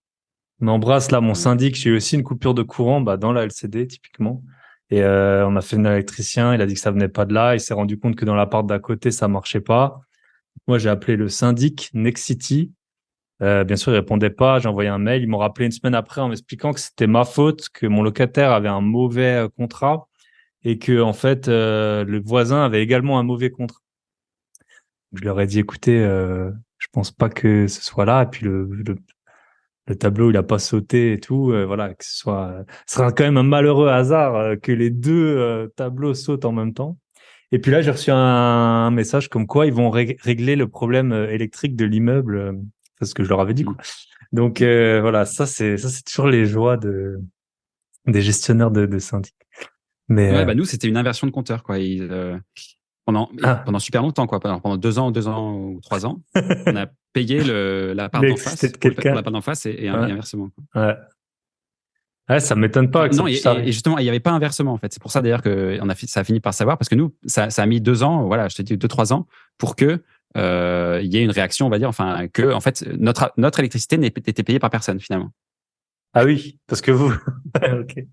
On embrasse là mon syndic. J'ai eu aussi une coupure de courant, bah, dans la LCD typiquement. Et on a fait un électricien. Il a dit que ça venait pas de là. Il s'est rendu compte que dans l'appart d'à côté ça marchait pas. Moi, j'ai appelé le syndic Nexity. Bien sûr, il répondait pas. J'ai envoyé un mail. Ils m'ont rappelé une semaine après en m'expliquant que c'était ma faute, que mon locataire avait un mauvais contrat, et que en fait le voisin avait également un mauvais contrat. Je leur ai dit, écoutez, je pense pas que ce soit là. Et puis le tableau, il a pas sauté et tout. Voilà, que ce sera quand même un malheureux hasard que les deux tableaux sautent en même temps. Et puis là, j'ai reçu un message comme quoi ils vont régler le problème électrique de l'immeuble, c'est ce que je leur avais dit, quoi. Donc voilà, ça c'est toujours les joies des gestionnaires de syndic. Mais Ouais, bah nous, c'était une inversion de compteur, quoi. ah, Pendant super longtemps, quoi. Pendant 2 ans ou 3 ans, on a payé l'appart d'en l'électricité face de pour quelqu'un. l'appart d'en face, et Ouais, inversement, quoi. ouais. Ouais, ça m'étonne pas Enfin, que ça non, puisse arriver. et justement, il n'y avait pas inversement, en fait. C'est pour ça, d'ailleurs, ça a fini par savoir, parce que nous, ça a mis 2 ans, voilà, je te dis 2, 3 ans, pour que il y ait une réaction, on va dire, enfin, que, en fait, notre électricité n'était payée par personne, finalement. Ah oui, parce que vous. Ok.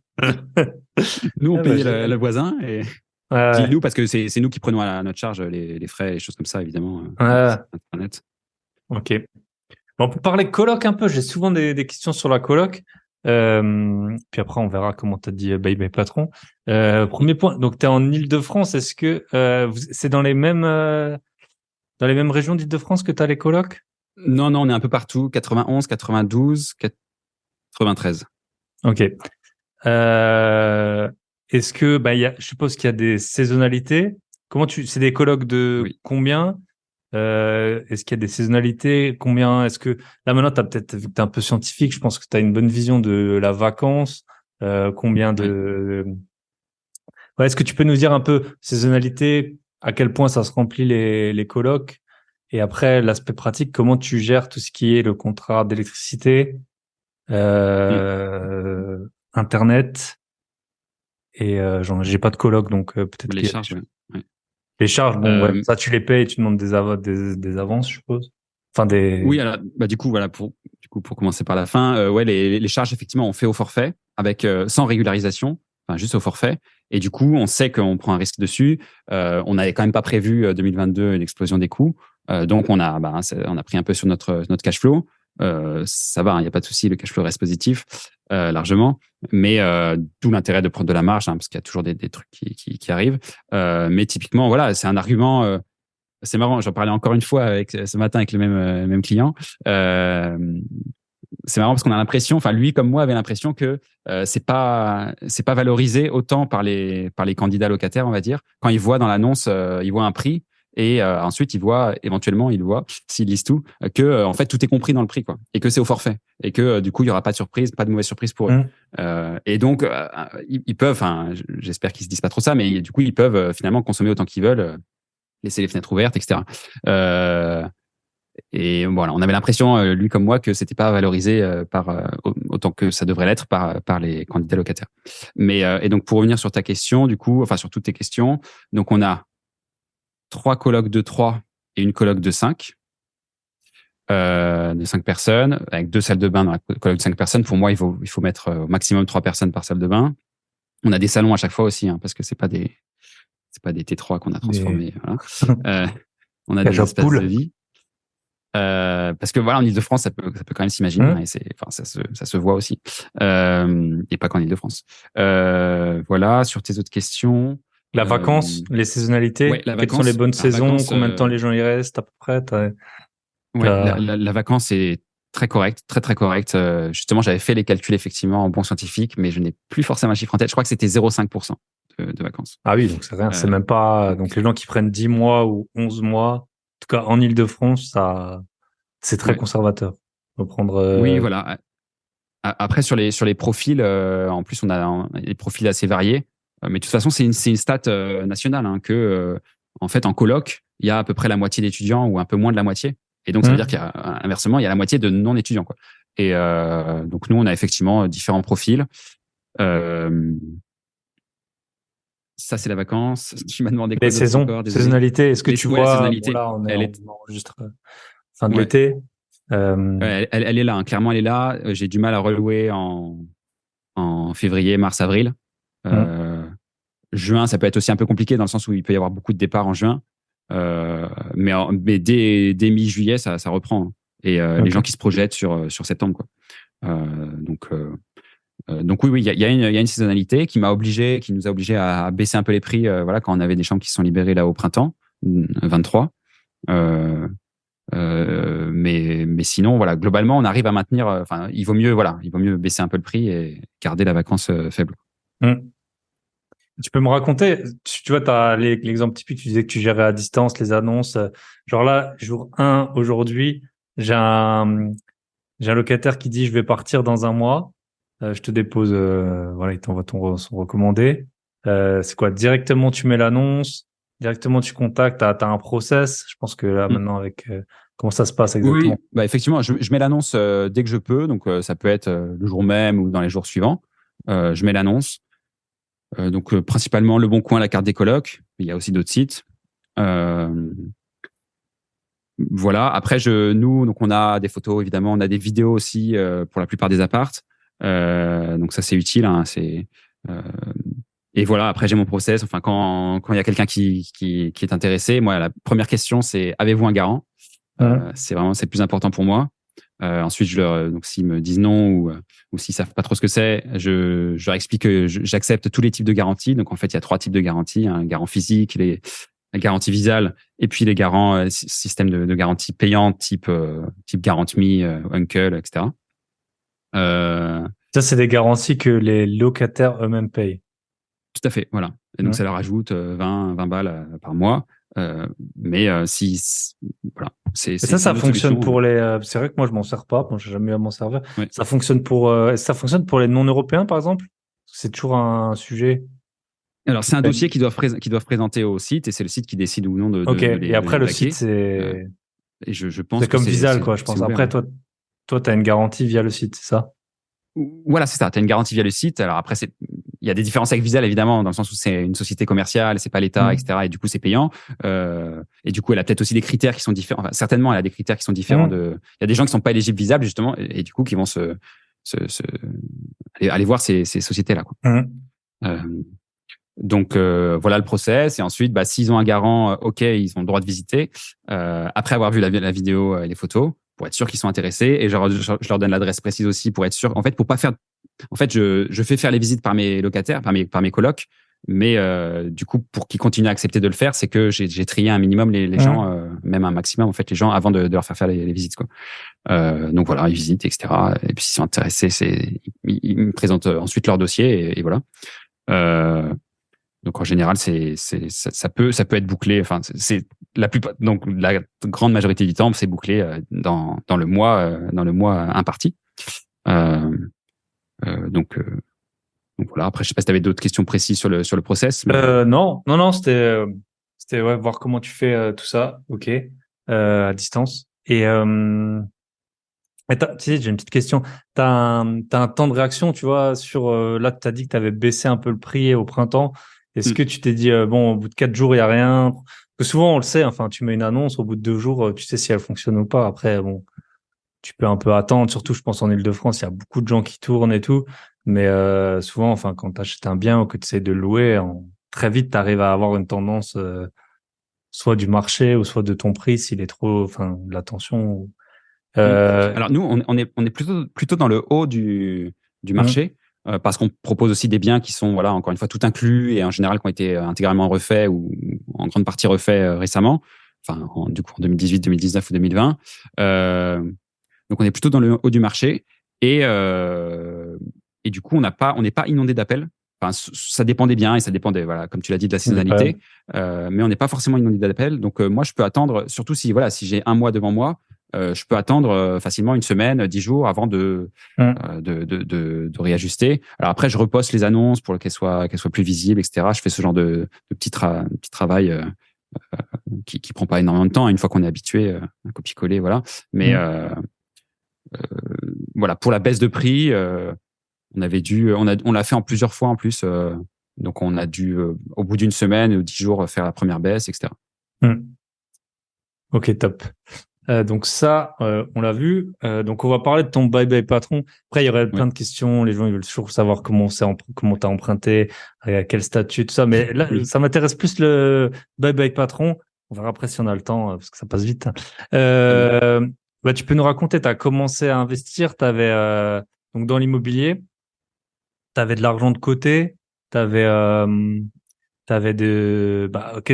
Nous, on Ah bah, payait génial. le voisin, et je dis Ouais, nous parce que c'est nous qui prenons à notre charge les frais, les choses comme ça, évidemment, ouais, ouais. Internet. Ok. Bon, on peut parler coloc un peu. J'ai souvent des questions sur la coloc. Puis après, on verra comment tu as dit bye bye patron. Premier point. Donc, tu es en Île-de-France. Est-ce que c'est dans les mêmes régions d'Île-de-France que tu as les colocs? Non, non, on est un peu partout, 91, 92, 93. Ok. Euh, Est-ce que, bah, je suppose qu'il y a des saisonnalités. C'est des colocs de Oui. combien? Est-ce qu'il y a des saisonnalités? Combien? Est-ce que, là maintenant, vu que t'es un peu scientifique, je pense que tu as une bonne vision de la vacance. Combien Oui. Ouais, est-ce que tu peux nous dire un peu saisonnalité, à quel point ça se remplit les colocs? Et après, l'aspect pratique, comment tu gères tout ce qui est le contrat d'électricité, Internet, et j'ai pas de coloc, donc peut-être Les qu'il y a charges, ouais. les charges. Bon, ouais, Euh, ça tu les payes et tu demandes des avances, je suppose. Enfin, Oui, alors, du coup, voilà, pour commencer par la fin, ouais, les charges, effectivement, on fait au forfait, avec sans régularisation, enfin, juste au forfait. Et du coup, on sait qu'on prend un risque dessus. On n'avait quand même pas prévu 2022 une explosion des coûts. Donc, on a pris un peu sur notre cash flow. Ça va, il n'y a pas de souci, le cash flow reste positif largement. Mais d'où l'intérêt de prendre de la marge, hein, parce qu'il y a toujours des trucs qui arrivent. Mais typiquement, voilà, c'est un argument. C'est marrant, j'en parlais encore une fois ce matin avec le même client. C'est marrant parce qu'on a l'impression, enfin lui comme moi avait l'impression que c'est pas valorisé autant par les candidats locataires, on va dire. Quand ils voient dans l'annonce, ils voient un prix et ensuite ils voient s'ils lisent tout que en fait tout est compris dans le prix, quoi, et que c'est au forfait et que du coup il y aura pas de surprise, pas de mauvaise surprise pour eux. Et donc ils peuvent, enfin j'espère qu'ils se disent pas trop ça, mais du coup ils peuvent finalement consommer autant qu'ils veulent. Laisser les fenêtres ouvertes, etc. Et voilà, on avait l'impression, lui comme moi, que c'était pas valorisé autant que ça devrait l'être par les candidats locataires. Mais et donc pour revenir sur ta question, du coup, enfin sur toutes tes questions, donc on a 3 colocs de 3 et une coloc de 5. De 5 personnes, avec 2 salles de bain dans la coloc de 5 personnes. Pour moi, il faut mettre au maximum 3 personnes par salle de bain. On a des salons à chaque fois aussi, hein, parce que c'est pas des T3 qu'on a transformés. Voilà. On a des espaces de vie. Parce que voilà, en Ile-de-France, ça peut quand même s'imaginer, hein, et ça se voit aussi. Et pas qu'en Ile-de-France. Voilà, sur tes autres questions. La vacance, les saisonnalités, ouais, quelles sont les bonnes saisons, combien de temps les gens y restent à peu près? Ouais, la vacance est très correcte, très très correcte. Justement, j'avais fait les calculs effectivement en bon scientifique, mais je n'ai plus forcément un chiffre en tête. Je crois que c'était 0,5% de vacances. Ah oui, donc c'est rien, c'est même pas. Donc les gens qui prennent 10 mois ou 11 mois, en tout cas en Ile-de-France, c'est très conservateur. On va prendre. Oui, voilà. Après, sur les profils, en plus, on a des profils assez variés. Mais de toute façon, c'est une stat nationale, hein, que, en fait, en coloc, il y a à peu près la moitié d'étudiants ou un peu moins de la moitié. Et donc, ça veut dire qu'inversement, il y a la moitié de non-étudiants, quoi. Et donc, nous, on a effectivement différents profils. Ça, c'est la vacance. Tu m'as demandé quoi Les d'autre saisons, encore, désolé. saisonnalité. Est-ce que tu vois, saisonnalité, bon, là, elle on enregistre fin de l'été. elle est là, hein. Clairement, elle est là. J'ai du mal à relouer en février, mars, avril. Juin, ça peut être aussi un peu compliqué dans le sens où il peut y avoir beaucoup de départs en juin. Mais dès mi-juillet, ça reprend, hein. Et les gens qui se projettent sur septembre, quoi. Donc oui, il y a une saisonnalité qui nous a obligé à baisser un peu les prix, voilà, quand on avait des chambres qui se sont libérées là au printemps 23. Mais sinon, voilà, globalement, on arrive à maintenir. Enfin, il vaut mieux baisser un peu le prix et garder la vacance faible. Tu peux me raconter, tu vois, tu as l'exemple typique, tu disais que tu gérais à distance les annonces. Genre là, jour 1, aujourd'hui, j'ai un locataire qui dit je vais partir dans un mois. Je te dépose, voilà, il t'envoie son recommandé. C'est quoi? Directement, tu mets l'annonce, directement, tu contactes, t'as un process. Je pense que là, maintenant, avec comment ça se passe exactement? Oui, bah effectivement, je mets l'annonce dès que je peux. Donc, ça peut être le jour même ou dans les jours suivants. Je mets l'annonce. Donc, principalement Le Bon Coin, la carte des colocs. Il y a aussi d'autres sites. Voilà. Après, donc on a des photos, évidemment, on a des vidéos aussi pour la plupart des appartes. Donc ça, c'est utile, hein, et voilà. Après, j'ai mon process. Enfin, quand il y a quelqu'un qui est intéressé, moi, la première question, c'est avez-vous un garant? C'est le plus important pour moi. Ensuite, donc s'ils me disent non ou s'ils savent pas trop ce que c'est, je leur explique que j'accepte tous les types de garanties. Donc en fait, il y a 3 types de garanties: un garant physique, la garantie Visal, et puis les garants système de garantie payante type GarantMe, Uncle, etc. Ça, c'est des garanties que les locataires eux-mêmes payent. Tout à fait, voilà. Et donc ça leur ajoute 20 balles par mois. Mais voilà, ça fonctionne pour les. C'est vrai que moi je m'en sers pas. Moi, j'ai jamais eu à m'en servir. Ouais. Ça fonctionne pour les non-européens, par exemple. C'est toujours un sujet. Alors c'est un dossier qu'ils doivent présenter au site, et c'est le site qui décide ou non de. Ok. De les, et après de les le baquer. site, c'est. Et je pense C'est que comme Visal, quoi, je pense. ouvert. Après, toi, tu as une garantie via le site, c'est ça? Voilà, c'est ça. Tu as une garantie via le site. Alors après, il y a des différences avec Visal, évidemment, dans le sens où c'est une société commerciale, c'est pas l'État, etc. Et du coup, c'est payant. Et du coup, elle a peut-être aussi des critères qui sont différents. Enfin, certainement, elle a des critères qui sont différents il y a des gens qui sont pas éligibles Visal, justement, et du coup, qui vont aller voir ces sociétés-là, quoi. Donc voilà le process. Et ensuite, s'ils ont un garant, ok, ils ont le droit de visiter. Après avoir vu la vidéo et les photos, pour être sûr qu'ils sont intéressés. Et je leur donne l'adresse précise aussi pour être sûr. En fait, pour pas faire. En fait, je fais faire les visites par mes locataires, par mes colocs. Mais du coup, pour qu'ils continuent à accepter de le faire, c'est que j'ai trié un minimum les gens, même un maximum en fait les gens avant de leur faire les visites, quoi. Donc voilà, ils visitent, etc. Et puis s'ils sont intéressés, ils me présentent ensuite leur dossier et voilà. Donc en général, ça peut être bouclé. Enfin, c'est donc la grande majorité du temps, c'est bouclé dans le mois imparti. Donc voilà. Après, je sais pas si tu avais d'autres questions précises sur le process. Mais... Non, c'était ouais, voir comment tu fais tout ça, ok, à distance. Et tu sais, j'ai une petite question. T'as un temps de réaction, tu vois, sur là, tu as dit que tu avais baissé un peu le prix au printemps. Est-ce que tu t'es dit, bon, au bout de 4 jours, il n'y a rien? Parce que souvent, on le sait, enfin, tu mets une annonce, au bout de 2 jours, tu sais si elle fonctionne ou pas. Après, bon, tu peux un peu attendre, surtout, je pense, en Île-de-France, il y a beaucoup de gens qui tournent et tout. Mais souvent, enfin, quand tu achètes un bien ou que tu essaies de le louer, très vite, tu arrives à avoir une tendance soit du marché ou soit de ton prix s'il est trop, enfin, de la tension. Alors nous, on est plutôt dans le haut du marché parce qu'on propose aussi des biens qui sont, voilà, encore une fois, tout inclus et en général qui ont été intégralement refaits ou en grande partie refaits récemment. Enfin, du coup, en 2018, 2019 ou 2020. Donc, on est plutôt dans le haut du marché et du coup, on n'est pas inondé d'appels. Enfin, ça dépend des biens et ça dépend voilà, comme tu l'as dit, de la saisonnalité. Mais on n'est pas forcément inondé d'appels. Donc, moi, je peux attendre, surtout si j'ai un mois devant moi, je peux attendre facilement une semaine, 10 jours avant de réajuster. Alors après, je reposte les annonces pour qu'elles soient plus visibles, etc. Je fais ce genre de petit travail qui prend pas énormément de temps. Une fois qu'on est habitué, un copier-coller, voilà. Mais voilà, pour la baisse de prix, on l'a fait en plusieurs fois en plus. Donc on a dû, au bout d'une semaine ou 10 jours, faire la première baisse, etc. Ok, top. Donc ça, on l'a vu. Donc on va parler de ton Bye Bye Patron. Après, il y aurait plein de questions. Les gens, ils veulent toujours savoir comment t'as emprunté, à quel statut, tout ça. Mais là, ça m'intéresse plus le Bye Bye Patron. On verra après si on a le temps, parce que ça passe vite. Tu peux nous raconter, tu as commencé à investir, donc dans l'immobilier, tu avais de l'argent de côté, quelle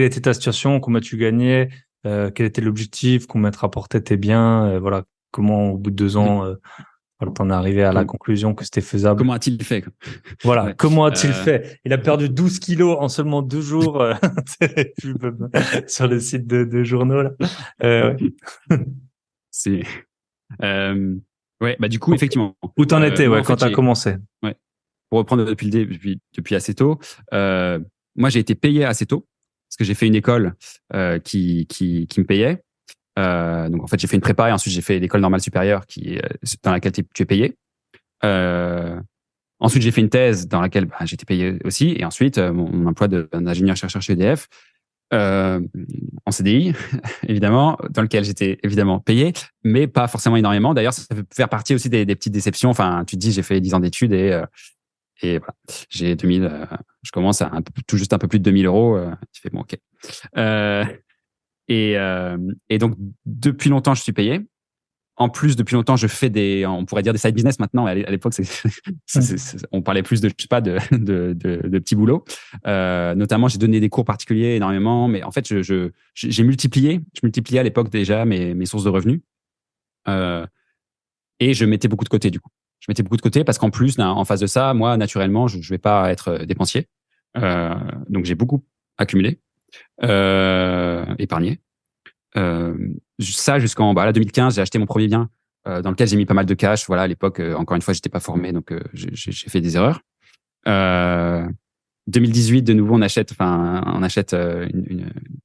était ta situation, combien tu gagnais, quel était l'objectif, combien te rapportaient tes biens, voilà, comment au bout de 2 ans, t'en es arrivé à la conclusion que c'était faisable. Comment a-t-il fait, quoi. Voilà, comment a-t-il fait? Il a perdu 12 kilos en seulement 2 jours sur le site de journaux là. C'est du coup, effectivement. Où t'en étais, quand t'as commencé? Ouais. Pour reprendre depuis assez tôt, moi j'ai été payé assez tôt parce que j'ai fait une école qui me payait. Donc en fait j'ai fait une prépa et ensuite j'ai fait l'école normale supérieure dans laquelle tu es payé. Ensuite j'ai fait une thèse dans laquelle j'étais payé aussi et ensuite mon emploi d'ingénieur chercheur chez EDF. En CDI, évidemment, dans lequel j'étais évidemment payé, mais pas forcément énormément. D'ailleurs, ça peut faire partie aussi des petites déceptions. Enfin, tu te dis, j'ai fait 10 ans d'études et voilà, j'ai 2000, je commence à tout juste un peu plus de 2000 euros. Tu fais bon, ok. Et donc, depuis longtemps, je suis payé. En plus, depuis longtemps, je fais on pourrait dire des side business maintenant. À l'époque, on parlait plus de, je sais pas, de petits boulots. Notamment, j'ai donné des cours particuliers énormément, mais en fait, j'ai multiplié. Je multipliais à l'époque déjà mes sources de revenus. Et je mettais beaucoup de côté, du coup. Je mettais beaucoup de côté parce qu'en plus, en face de ça, moi, naturellement, je vais pas être dépensier. Donc, j'ai beaucoup accumulé, épargné. Ça jusqu'en 2015, j'ai acheté mon premier bien dans lequel j'ai mis pas mal de cash. Voilà, à l'époque, encore une fois, j'étais pas formé, donc j'ai fait des erreurs. 2018, de nouveau, on achète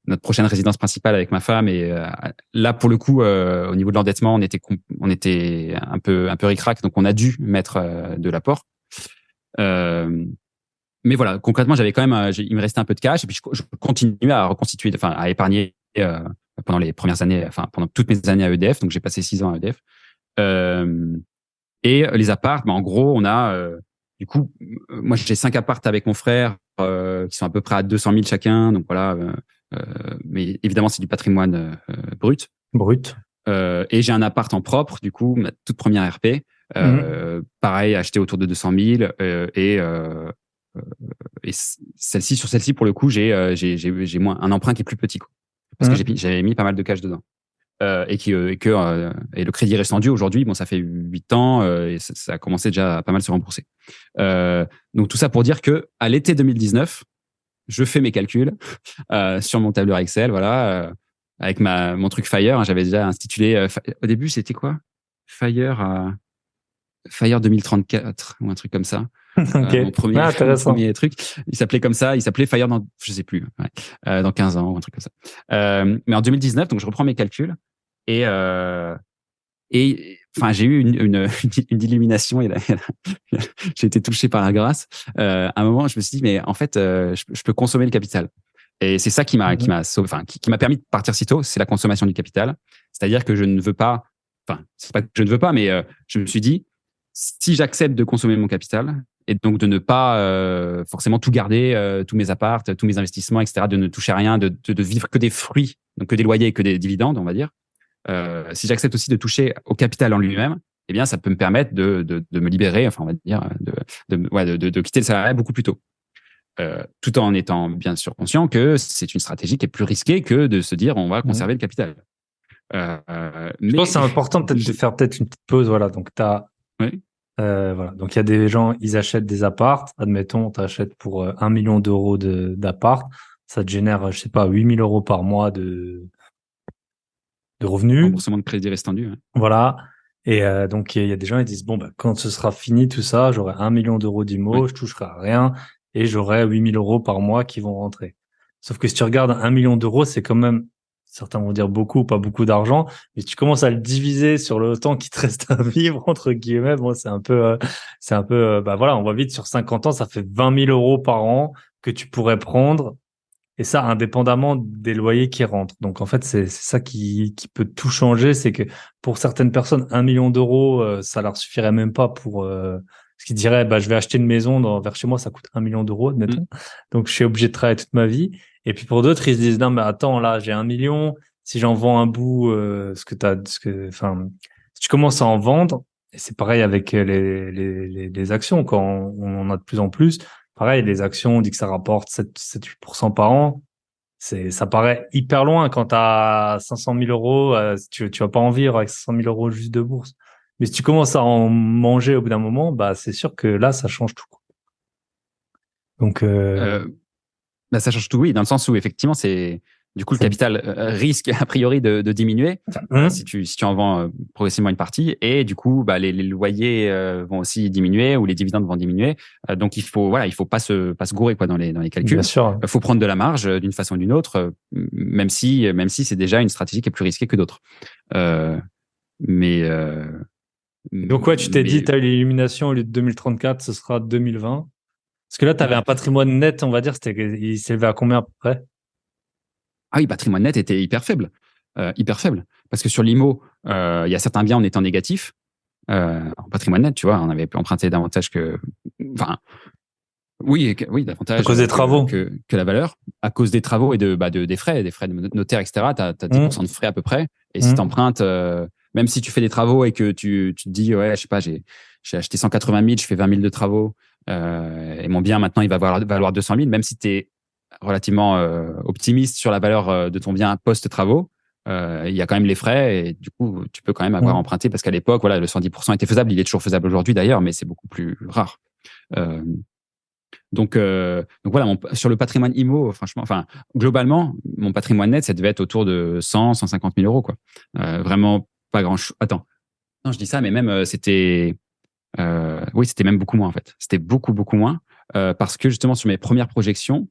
notre prochaine résidence principale avec ma femme. Et là, pour le coup, au niveau de l'endettement, on était un peu ric-rac, donc on a dû mettre de l'apport. Mais voilà, concrètement, j'avais quand même, il me restait un peu de cash, et puis je continuais à reconstituer, à épargner pendant les premières années, pendant toutes mes années à EDF. Donc j'ai passé 6 ans à EDF. Et les apparts, en gros, on a du coup, moi j'ai 5 apparts avec mon frère qui sont à peu près à 200 000 chacun. Donc voilà, mais évidemment c'est du patrimoine brut. Brut. Et j'ai un appart en propre, du coup, ma toute première RP. Pareil, acheté autour de 200 000 et sur celle-ci pour le coup j'ai moins un emprunt qui est plus petit, quoi, parce que j'avais mis pas mal de cash dedans. Et le crédit restant dû aujourd'hui, ça fait 8 ans et ça a commencé déjà à pas mal se rembourser. Donc tout ça pour dire que à l'été 2019, je fais mes calculs sur mon tableur Excel, voilà, avec mon truc Fire. J'avais déjà intitulé au début, c'était quoi? Fire 2034 ou un truc comme ça. Okay. Mon premier truc, il s'appelait comme ça, il s'appelait Fire dans, je sais plus, dans 15 ans ou un truc comme ça. Mais en 2019, donc je reprends mes calculs et j'ai eu une illumination et j'ai été touché par la grâce. À un moment, je me suis dit, mais en fait, je peux consommer le capital. Et c'est ça qui m'a permis de partir si tôt, c'est la consommation du capital. C'est-à-dire que je ne veux pas, c'est pas que je ne veux pas, mais je me suis dit, si j'accepte de consommer mon capital et donc de ne pas forcément tout garder, tous mes apparts, tous mes investissements, etc., de ne toucher à rien, de vivre que des fruits, donc que des loyers et que des dividendes, on va dire. Si j'accepte aussi de toucher au capital en lui-même, eh bien, ça peut me permettre de me libérer, on va dire, de quitter le salariat beaucoup plus tôt. Tout en étant bien sûr conscient que c'est une stratégie qui est plus risquée que de se dire on va conserver le capital. Je pense que c'est important peut-être de faire peut-être une petite pause. Voilà, donc oui. Voilà. Donc il y a des gens, ils achètent des apparts. Admettons, tu achètes pour 1 million d'euros d'appart, ça te génère, je sais pas, 8 000 euros par mois de revenus. Remboursement de crédit restant dû. Ouais. Voilà. Et donc il y a des gens, ils disent bon, quand ce sera fini tout ça, j'aurai 1 million d'euros d'IMO, je toucherai à rien et j'aurai 8 000 euros par mois qui vont rentrer. Sauf que si tu regardes 1 million d'euros, c'est quand même, certains vont dire beaucoup, pas beaucoup d'argent, mais tu commences à le diviser sur le temps qui te reste à vivre, entre guillemets. Bon, c'est un peu, voilà, on va vite sur 50 ans, ça fait 20 000 euros par an que tu pourrais prendre. Et ça, indépendamment des loyers qui rentrent. Donc, en fait, c'est ça qui peut tout changer. C'est que pour certaines personnes, 1 million d'euros, ça leur suffirait même pas pour, ce qu'ils diraient, je vais acheter une maison vers chez moi, ça coûte 1 million d'euros, admettons. Donc, je suis obligé de travailler toute ma vie. Et puis, pour d'autres, ils se disent, non, mais attends, là, j'ai 1 million. Si j'en vends un bout, si tu commences à en vendre, et c'est pareil avec les actions, quand on en a de plus en plus. Pareil, les actions, on dit que ça rapporte 7-8% par an. Ça paraît hyper loin quand tu as 500 000 euros. Tu vas pas en vivre avec 500 000 euros juste de bourse. Mais si tu commences à en manger au bout d'un moment, c'est sûr que là, ça change tout. Donc, ça change tout, oui, dans le sens où effectivement, du coup, le capital risque a priori de diminuer si tu en vends progressivement une partie, et du coup, les loyers vont aussi diminuer ou les dividendes vont diminuer. Donc il faut pas se gourer dans les calculs. Bien sûr. Faut prendre de la marge d'une façon ou d'une autre, même si c'est déjà une stratégie qui est plus risquée que d'autres. Donc tu t'es dit, tu as eu l'illumination au lieu de 2034, ce sera 2020. Parce que là, tu avais un patrimoine net, on va dire, il s'élevait à combien à peu près? Ah oui, patrimoine net était hyper faible. Parce que sur l'IMO, il y a certains biens, on était en négatif. En patrimoine net, tu vois, on avait emprunté davantage que... Oui, davantage à cause des travaux. Que la valeur. À cause des travaux et des frais de notaire, etc. Tu as 10% de frais à peu près. Et si tu empruntes, même si tu fais des travaux et que tu te dis, ouais, je sais pas, j'ai acheté 180 000, je fais 20 000 de travaux, et mon bien, maintenant, il va valoir 200 000, même si tu es relativement optimiste sur la valeur de ton bien post-travaux, il y a quand même les frais et du coup, tu peux quand même avoir emprunté parce qu'à l'époque, le 110% était faisable. Il est toujours faisable aujourd'hui d'ailleurs, mais c'est beaucoup plus rare. Donc voilà, sur le patrimoine IMO, franchement, globalement, mon patrimoine net, ça devait être autour de 100-150 000 euros, quoi. Vraiment pas grand-chose. Attends, non, je dis ça, mais même c'était même beaucoup moins en fait. C'était beaucoup moins. parce que justement sur mes premières projections,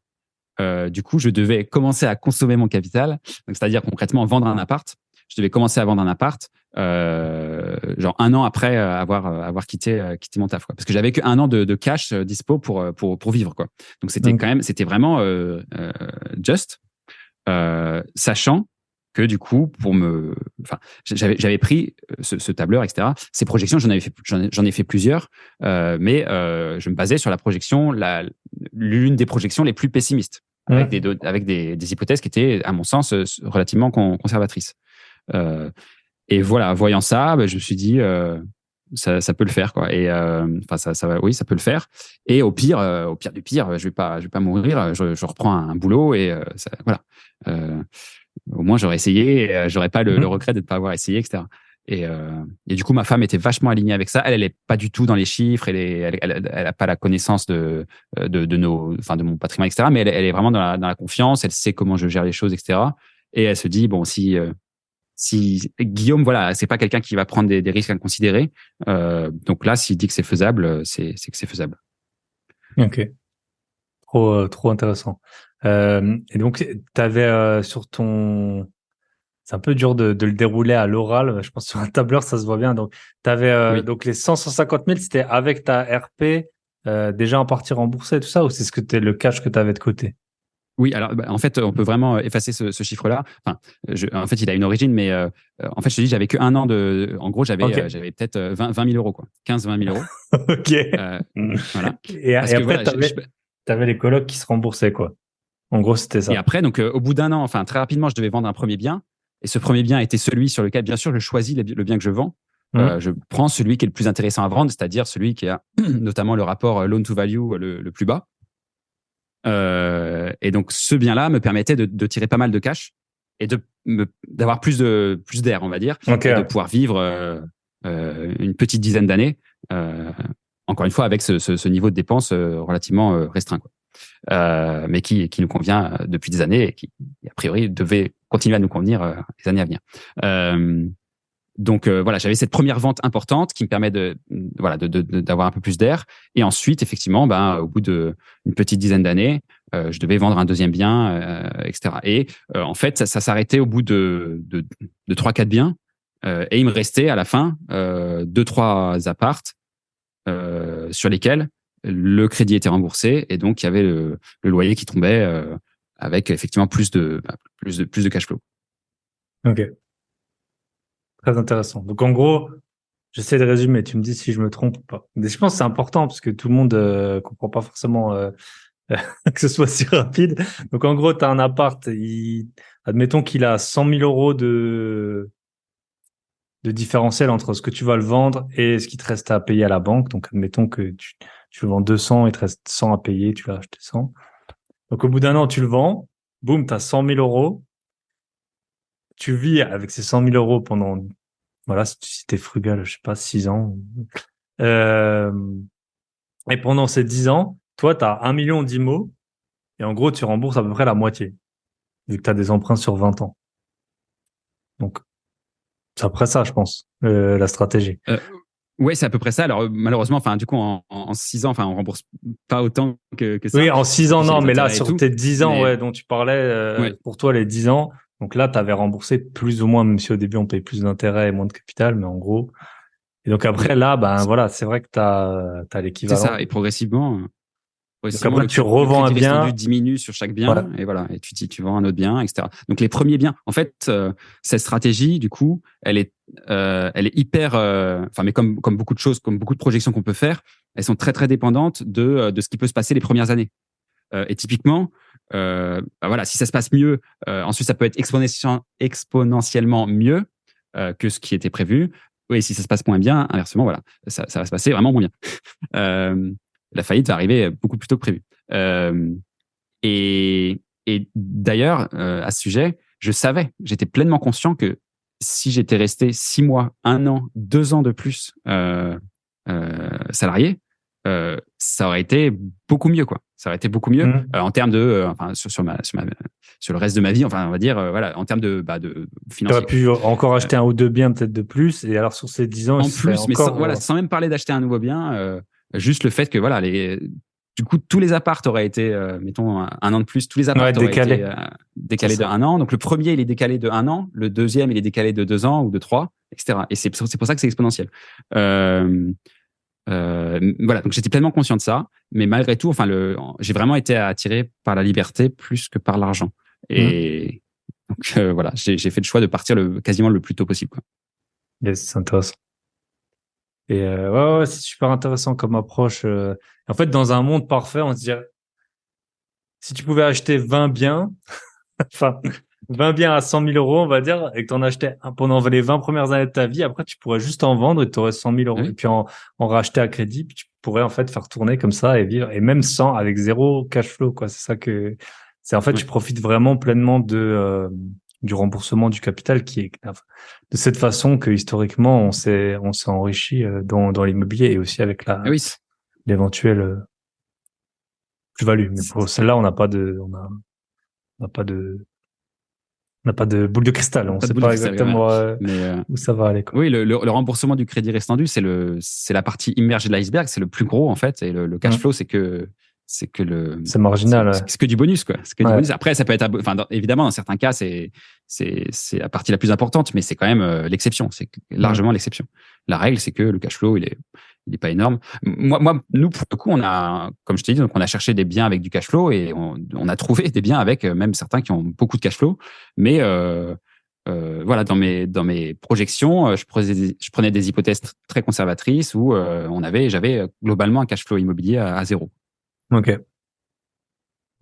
du coup, je devais commencer à consommer mon capital. Donc, c'est-à-dire concrètement vendre un appart. Je devais commencer à vendre un appart, genre 1 an après avoir quitté mon taf, quoi. Parce que j'avais que 1 an de cash dispo pour vivre, quoi. Donc c'était vraiment just, sachant que du coup j'avais pris ce tableur, etc. Ces projections, j'en ai fait plusieurs, mais je me basais sur la projection, l'une des projections les plus pessimistes, avec des hypothèses qui étaient, à mon sens, relativement conservatrices. Et voilà, voyant ça, je me suis dit ça peut le faire, quoi. Et oui, ça peut le faire. Et au pire du pire, je vais pas mourir. Je reprends un boulot et voilà. Au moins j'aurais essayé. Et, j'aurais pas le regret de ne pas avoir essayé, etc. Et du coup, ma femme était vachement alignée avec ça. Elle est pas du tout dans les chiffres. Elle a pas la connaissance de mon patrimoine, etc. Mais elle est vraiment dans la confiance. Elle sait comment je gère les choses, etc. Et elle se dit, bon, si Guillaume, voilà, c'est pas quelqu'un qui va prendre des risques inconsidérés. Donc là, s'il dit que c'est faisable, c'est que c'est faisable. Ok. Trop intéressant. Et donc, t'avais sur ton... C'est un peu dur de le dérouler à l'oral. Je pense que sur un tableur, ça se voit bien. Donc, t'avais donc les 150 000, c'était avec ta RP déjà en partie remboursée, tout ça, ou c'est le cash que t'avais de côté? Oui, alors en fait, on peut vraiment effacer ce chiffre-là. Enfin, en fait, il a une origine, mais en fait, je te dis, j'avais que 1 an de. En gros, j'avais peut-être 20 000 euros, quoi. 15-20 000 euros. Ok. Voilà. Et après, voilà, t'avais les colocs qui se remboursaient, quoi. En gros, c'était ça. Et après, donc, au bout d'1 an, enfin, très rapidement, je devais vendre un premier bien. Et ce premier bien était celui sur lequel, bien sûr, je choisis le bien que je vends. Je prends celui qui est le plus intéressant à vendre, c'est-à-dire celui qui a notamment le rapport loan to value le plus bas. Et donc ce bien-là me permettait de tirer pas mal de cash et d'avoir plus d'air, on va dire, et de pouvoir vivre une petite dizaine d'années, encore une fois avec ce niveau de dépenses relativement restreint, quoi. Mais qui nous convient depuis des années et qui a priori devait continuer à nous convenir les années à venir. Donc voilà, j'avais cette première vente importante qui me permet d'avoir un peu plus d'air. Et ensuite, effectivement, au bout d'une petite dizaine d'années, je devais vendre un deuxième bien, etc. Et en fait, ça s'arrêtait au bout de 3-4 biens. Et il me restait à la fin 2-3 appartes sur lesquels le crédit était remboursé. Et donc, il y avait le loyer qui tombait avec effectivement plus de cash flow. Ok. Très intéressant. Donc, en gros, j'essaie de résumer. Tu me dis si je me trompe ou pas. Mais je pense que c'est important parce que tout le monde comprend pas forcément que ce soit si rapide. Donc, en gros, tu as un appart. Admettons qu'il a 100 000 euros de différentiel entre ce que tu vas le vendre et ce qui te reste à payer à la banque. Donc, admettons que tu le vends 200, il te reste 100 à payer, tu l'as acheté 100. Donc, au bout d'1 an, tu le vends. Boum, tu as 100 000 euros. Tu vis avec ces 100 000 euros pendant, voilà, si t'es frugal, je sais pas, 6 ans. Et pendant ces 10 ans, toi, tu as 1 million d'IMO et en gros, tu rembourses à peu près la moitié, vu que tu as des emprunts sur 20 ans. Donc, c'est après ça, je pense, la stratégie. Ouais, c'est à peu près ça. Alors, malheureusement, enfin, du coup, en 6 ans, enfin, on rembourse pas autant que ça. Oui, en 6 ans, non, mais là, sur tes 10 ans, ouais, dont tu parlais, pour toi, les 10 ans, donc là, tu avais remboursé plus ou moins, même si au début, on paye plus d'intérêt et moins de capital, mais en gros. Et donc après, là, voilà, c'est vrai que tu as l'équivalent. C'est ça, et progressivement. Donc après, tu revends un bien. Le diminue sur chaque bien, et voilà, et tu vends un autre bien, etc. Donc les premiers biens, en fait, cette stratégie, du coup, elle est hyper, mais comme beaucoup de choses, comme beaucoup de projections qu'on peut faire, elles sont très très dépendantes de ce qui peut se passer les premières années. Et typiquement, voilà, si ça se passe mieux, ensuite ça peut être exponentiellement mieux que ce qui était prévu. Oui, si ça se passe moins bien, inversement, voilà, ça va se passer vraiment moins bien. La faillite va arriver beaucoup plus tôt que prévu. Et d'ailleurs, à ce sujet, j'étais pleinement conscient que si j'étais resté 6 mois, 1 an, 2 ans de plus salarié, ça aurait été beaucoup mieux, quoi. Ça aurait été beaucoup mieux en termes de, sur le reste de ma vie, enfin, on va dire, voilà, en termes de financier. Tu aurais pu encore acheter 1 ou 2 biens peut-être de plus, et alors sur ces 10 ans, en plus, mais sans même parler d'acheter un nouveau bien, juste le fait que voilà, du coup, tous les apparts auraient été, mettons, un an de plus, tous les apparts auraient été décalés de 1 an. Donc, le premier, il est décalé de 1 an. Le deuxième, il est décalé de 2 ans ou de 3, etc. Et c'est pour ça que c'est exponentiel. Voilà, donc j'étais pleinement conscient de ça, mais malgré tout, j'ai vraiment été attiré par la liberté plus que par l'argent. Et donc, voilà, j'ai fait le choix de partir quasiment le plus tôt possible, quoi. Yes, c'est intéressant. Et ouais, c'est super intéressant comme approche. En fait, dans un monde parfait, on se dirait, si tu pouvais acheter 20 biens, enfin, 20 biens à 100 000 euros, on va dire, et que tu en achetais pendant les 20 premières années de ta vie, après, tu pourrais juste en vendre et tu aurais 100 000 euros. Oui. Et puis en racheter à crédit, puis tu pourrais en fait faire tourner comme ça et vivre, et même sans, avec zéro cash flow, quoi. C'est ça que, en fait, tu profites vraiment pleinement du remboursement du capital qui est de cette façon que historiquement on s'est enrichi dans l'immobilier et aussi avec l'éventuelle plus-value. Mais pour celle-là, on n'a pas de boule de cristal. On ne sait pas exactement où ça va aller, quoi. Oui, le remboursement du crédit restendu, c'est la partie immergée de l'iceberg, c'est le plus gros en fait, et le cash flow, c'est marginal. C'est que du bonus, quoi. C'est que du bonus. Après, ça peut être, évidemment, dans certains cas, c'est la partie la plus importante, mais c'est quand même l'exception. C'est largement l'exception. La règle, c'est que le cash flow, il est pas énorme. Nous, pour le coup, on a, comme je t'ai dit, donc on a cherché des biens avec du cash flow et on a trouvé des biens avec même certains qui ont beaucoup de cash flow, mais voilà, dans mes projections, je prenais des hypothèses très conservatrices où j'avais globalement un cash flow immobilier à 0.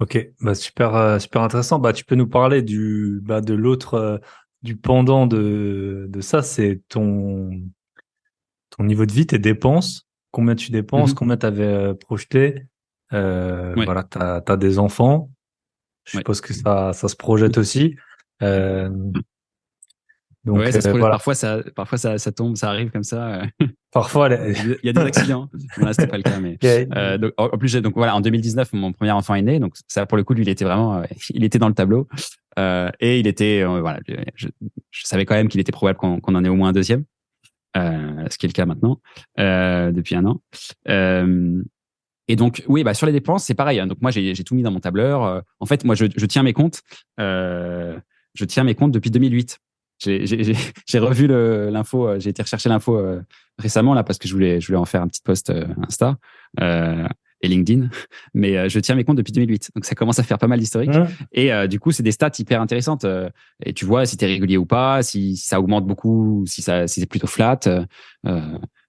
Ok, bah super intéressant. Bah tu peux nous parler de l'autre du pendant de ça, c'est ton niveau de vie, tes dépenses, combien tu dépenses, combien tu avais projeté. Voilà, t'as des enfants. Je suppose que ça se projette aussi. Donc, ça se projette. voilà. Parfois ça tombe, ça arrive comme ça. Parfois, il y a des accidents. Là, c'était pas le cas, mais donc, en plus, voilà, en 2019, mon premier enfant est né, donc ça, pour le coup, lui, il était vraiment, il était dans le tableau, et il était, voilà, je savais quand même qu'il était probable qu'on en ait au moins un deuxième, ce qui est le cas maintenant, depuis 1 an. Et donc, oui, sur les dépenses, c'est pareil, hein. Donc, moi, j'ai tout mis dans mon tableur. En fait, moi, je tiens mes comptes. Je tiens mes comptes depuis 2008. J'ai revu l'info, j'ai été rechercher l'info récemment là parce que je voulais en faire un petit post Insta et LinkedIn, mais je tiens mes comptes depuis 2008, donc ça commence à faire pas mal d'historique. Et du coup, c'est des stats hyper intéressantes et tu vois si t'es régulier ou pas, si ça augmente beaucoup, si c'est plutôt flat.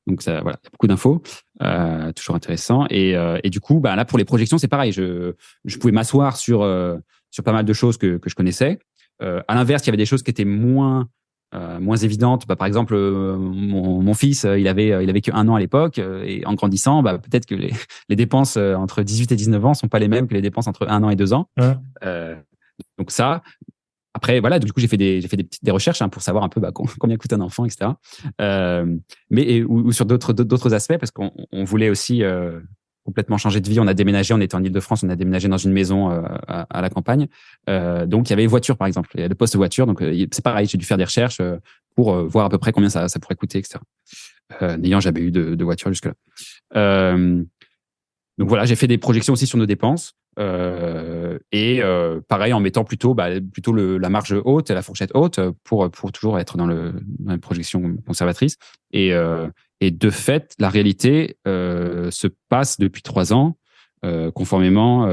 Donc ça, voilà, il y a beaucoup d'infos, toujours intéressant. Et du coup, là pour les projections, c'est pareil. Je pouvais m'asseoir sur pas mal de choses que je connaissais. À l'inverse, il y avait des choses qui étaient moins évidentes. Par exemple, mon fils, il avait que 1 an à l'époque, et en grandissant, peut-être que les dépenses entre 18 et 19 ans sont pas les mêmes que les dépenses entre 1 an et 2 ans. Donc ça. Après, voilà, du coup, j'ai fait des recherches pour savoir un peu combien coûte un enfant, etc. Mais ou sur d'autres aspects, parce qu'on voulait aussi complètement changer de vie. On a déménagé, on était en Île-de-France, on a déménagé dans une maison à la campagne. Donc, il y avait voiture, par exemple. Il y a le poste voiture. Donc, c'est pareil, j'ai dû faire des recherches pour voir à peu près combien ça pourrait coûter, etc. N'ayant jamais eu de voiture jusque-là. Donc, voilà, j'ai fait des projections aussi sur nos dépenses. Et pareil, en mettant plutôt la marge haute et la fourchette haute pour toujours être dans la projection conservatrice. Et de fait, la réalité se passe depuis 3 ans, conformément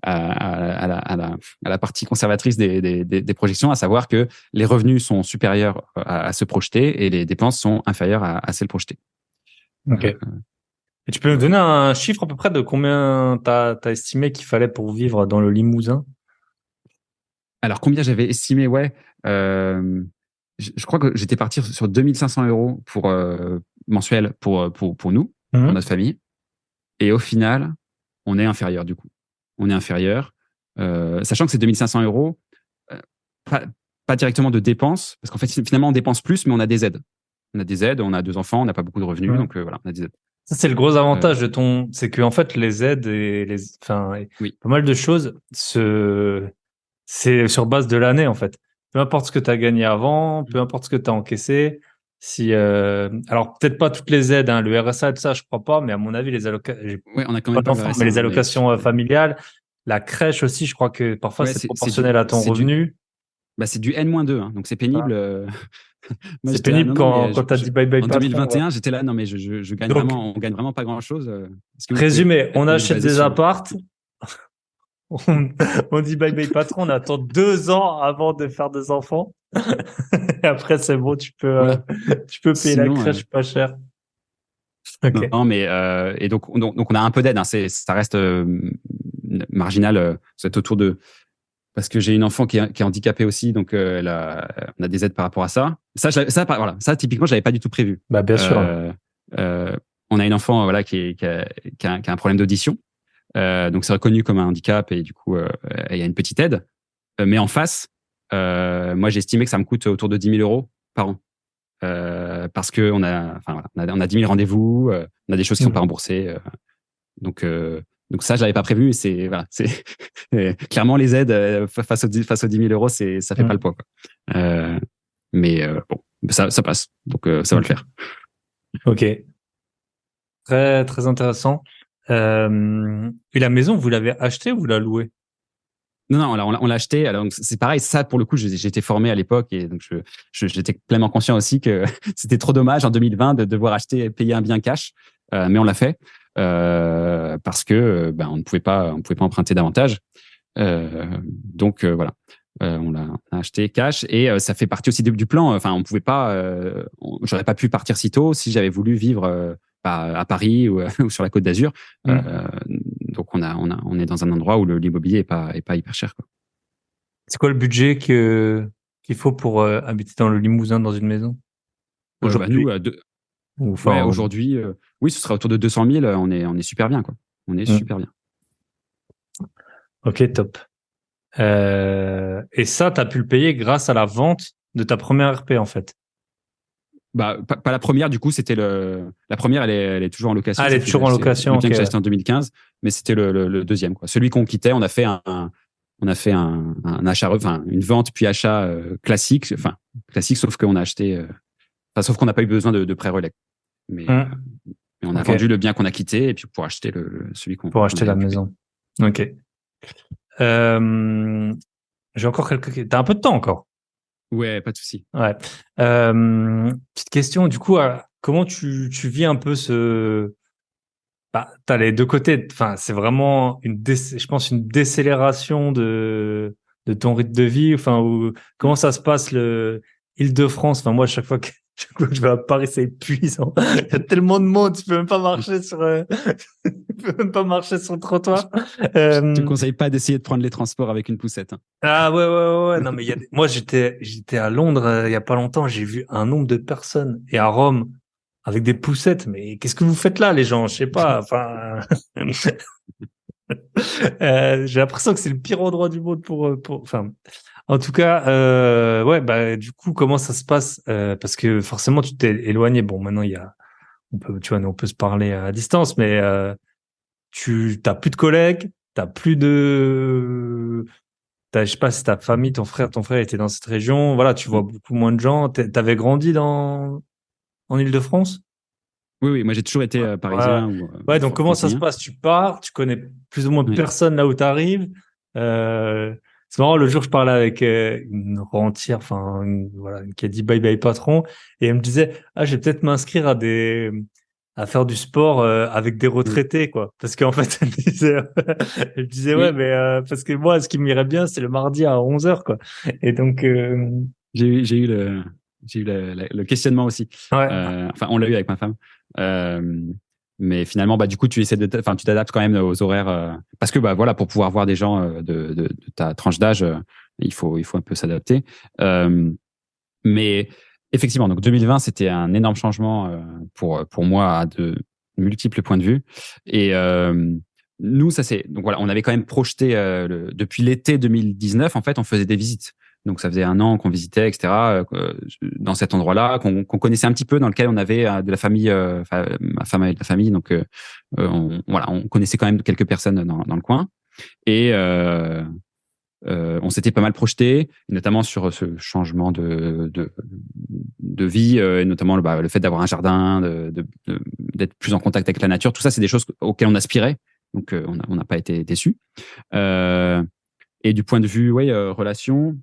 à la partie conservatrice des projections, à savoir que les revenus sont supérieurs à ceux projetés et les dépenses sont inférieures à celles projetées. Ok. Et tu peux nous donner un chiffre à peu près de combien t'as estimé qu'il fallait pour vivre dans le Limousin? Alors, combien j'avais estimé? Ouais. Je crois que j'étais parti sur 2500 € mensuel pour nous, pour notre famille. Et au final, on est inférieur du coup. On est inférieur. Sachant que c'est 2500 €, pas directement de dépenses, parce qu'en fait, finalement, on dépense plus, mais on a des aides. On a des aides, on a 2 enfants, on n'a pas beaucoup de revenus, donc voilà, on a des aides. Ça, c'est le gros avantage c'est que en fait, les aides et pas mal de choses c'est sur base de l'année, en fait. Peu importe ce que tu as gagné avant, peu importe ce que tu as encaissé, si alors peut-être pas toutes les aides, hein, le RSA et tout ça, je crois pas, mais à mon avis les allocations, Ouais, on a quand pas même pas le d'enfants, RSA, mais les hein, allocations familiales, la crèche aussi, je crois que parfois ouais, c'est proportionnel à ton revenu. C'est du N-2, hein, donc c'est pénible. Moi, C'est j'étais là, pénible non, non, mais quand tu as dit bye bye en patron. 2021, j'étais là, non, mais je gagne Donc, vraiment, on gagne vraiment pas grand-chose. Est-ce que vous pouvez résumé, on peut-être achète baser des sur... appartes, on, on dit bye bye patron, on attend 2 ans avant de faire des enfants. Et après, c'est bon, Voilà. tu peux payer la Sinon, crèche pas cher. Ok. non, mais et donc on a un peu d'aide. Hein, ça reste marginal. C'est autour de parce que j'ai une enfant qui est handicapée aussi, donc on a des aides par rapport à ça. Voilà, ça typiquement, j'avais pas du tout prévu. Bah, bien sûr. On a une enfant voilà qui a un problème d'audition, donc c'est reconnu comme un handicap et du coup il y a une petite aide. Mais en face, moi j'ai estimé que ça me coûte autour de 10 000 euros par an. Parce que on a 10 000 rendez-vous, on a des choses qui sont pas remboursées. Donc ça, je l'avais pas prévu. Et c'est clairement les aides face aux 10 000 euros, ça fait pas le poids, quoi. Mais bon, ça passe. Donc ça va le faire. Ok. Très, très intéressant. Et la maison, vous l'avez achetée ou vous la louée? Non, on l'a acheté. Alors c'est pareil. Ça, pour le coup, j'étais formé à l'époque et donc j'étais pleinement conscient aussi que c'était trop dommage en 2020 de devoir payer un bien cash. Mais on l'a fait parce que on ne pouvait pas emprunter davantage. Donc voilà, on l'a acheté cash et ça fait partie aussi du plan. Enfin, on pouvait pas, j'aurais pas pu partir si tôt si j'avais voulu vivre à Paris ou, ou sur la Côte d'Azur. Donc on est dans un endroit où l'immobilier est pas hyper cher, quoi. C'est quoi le budget qu'il faut pour habiter dans le Limousin dans une maison aujourd'hui? Aujourd'hui, oui, ce sera autour de 200 000. On est super bien, quoi. On est super bien. Ok, top. Et ça, tu as pu le payer grâce à la vente de ta première RP, en fait. Pas la première, du coup, c'était la première, elle est toujours en location. Ah, elle est toujours en location. C'est le bien que j'ai acheté en 2015, mais c'était le deuxième, quoi. Celui qu'on quittait, on a fait un achat, enfin, une vente puis achat classique, sauf qu'on a acheté, sauf qu'on n'a pas eu besoin de pré-relais. Mais on a vendu le bien qu'on a quitté et puis pour acheter celui qu'on pour acheter la occupé. maison. Ok. J'ai encore t'as un peu de temps encore? Ouais, pas de souci. Ouais. Petite question, du coup, comment tu vis un peu t'as les deux côtés. Enfin, c'est vraiment je pense une décélération de ton rythme de vie. Enfin, comment ça se passe Île-de-France? Enfin, moi, chaque fois que je vais à Paris, c'est épuisant. Il y a tellement de monde, tu peux même pas marcher tu peux même pas marcher sur le trottoir. Je te conseille pas d'essayer de prendre les transports avec une poussette, hein. Ah ouais. Non, mais moi, j'étais à Londres il y a pas longtemps. J'ai vu un nombre de personnes et à Rome avec des poussettes. Mais qu'est-ce que vous faites là, les gens? Je sais pas. Enfin, j'ai l'impression que c'est le pire endroit du monde enfin, en tout cas, du coup, comment ça se passe? Parce que forcément, tu t'es éloigné. Bon, maintenant, on peut se parler à distance, mais tu t'as plus de collègues, je sais pas si ta famille, ton frère était dans cette région. Voilà, tu vois beaucoup moins de gens. T'avais grandi en Île-de-France? Oui, moi j'ai toujours été parisien ou donc comment ça se passe? Tu pars, tu connais plus ou moins personne là où tu arrives. C'est marrant, le jour je parlais avec une rentière, qui a dit bye bye patron, et elle me disait je vais peut-être m'inscrire à faire du sport avec des retraités, quoi. Parce qu'en fait, elle disait ouais, mais parce que moi, ce qui m'irait bien, c'est le mardi à 11h, quoi. Et donc j'ai eu le questionnement aussi. Enfin, on l'a eu avec ma femme. Mais finalement, du coup, tu t'adaptes quand même aux horaires parce que voilà, pour pouvoir voir des gens de ta tranche d'âge, il faut un peu s'adapter. Mais effectivement, donc 2020, c'était un énorme changement pour moi à de multiples points de vue. Et nous, donc voilà, on avait quand même projeté depuis l'été 2019. En fait, on faisait des visites. Donc ça faisait 1 an qu'on visitait, etc. Dans cet endroit-là, qu'on connaissait un petit peu, dans lequel on avait de la famille, ma femme avait de la famille, donc on connaissait quand même quelques personnes dans le coin. Et on s'était pas mal projeté, notamment sur ce changement de vie, et notamment le fait d'avoir un jardin, d'être plus en contact avec la nature. Tout ça, c'est des choses auxquelles on aspirait. Donc, on n'a pas été déçus. Et du point de vue, relation,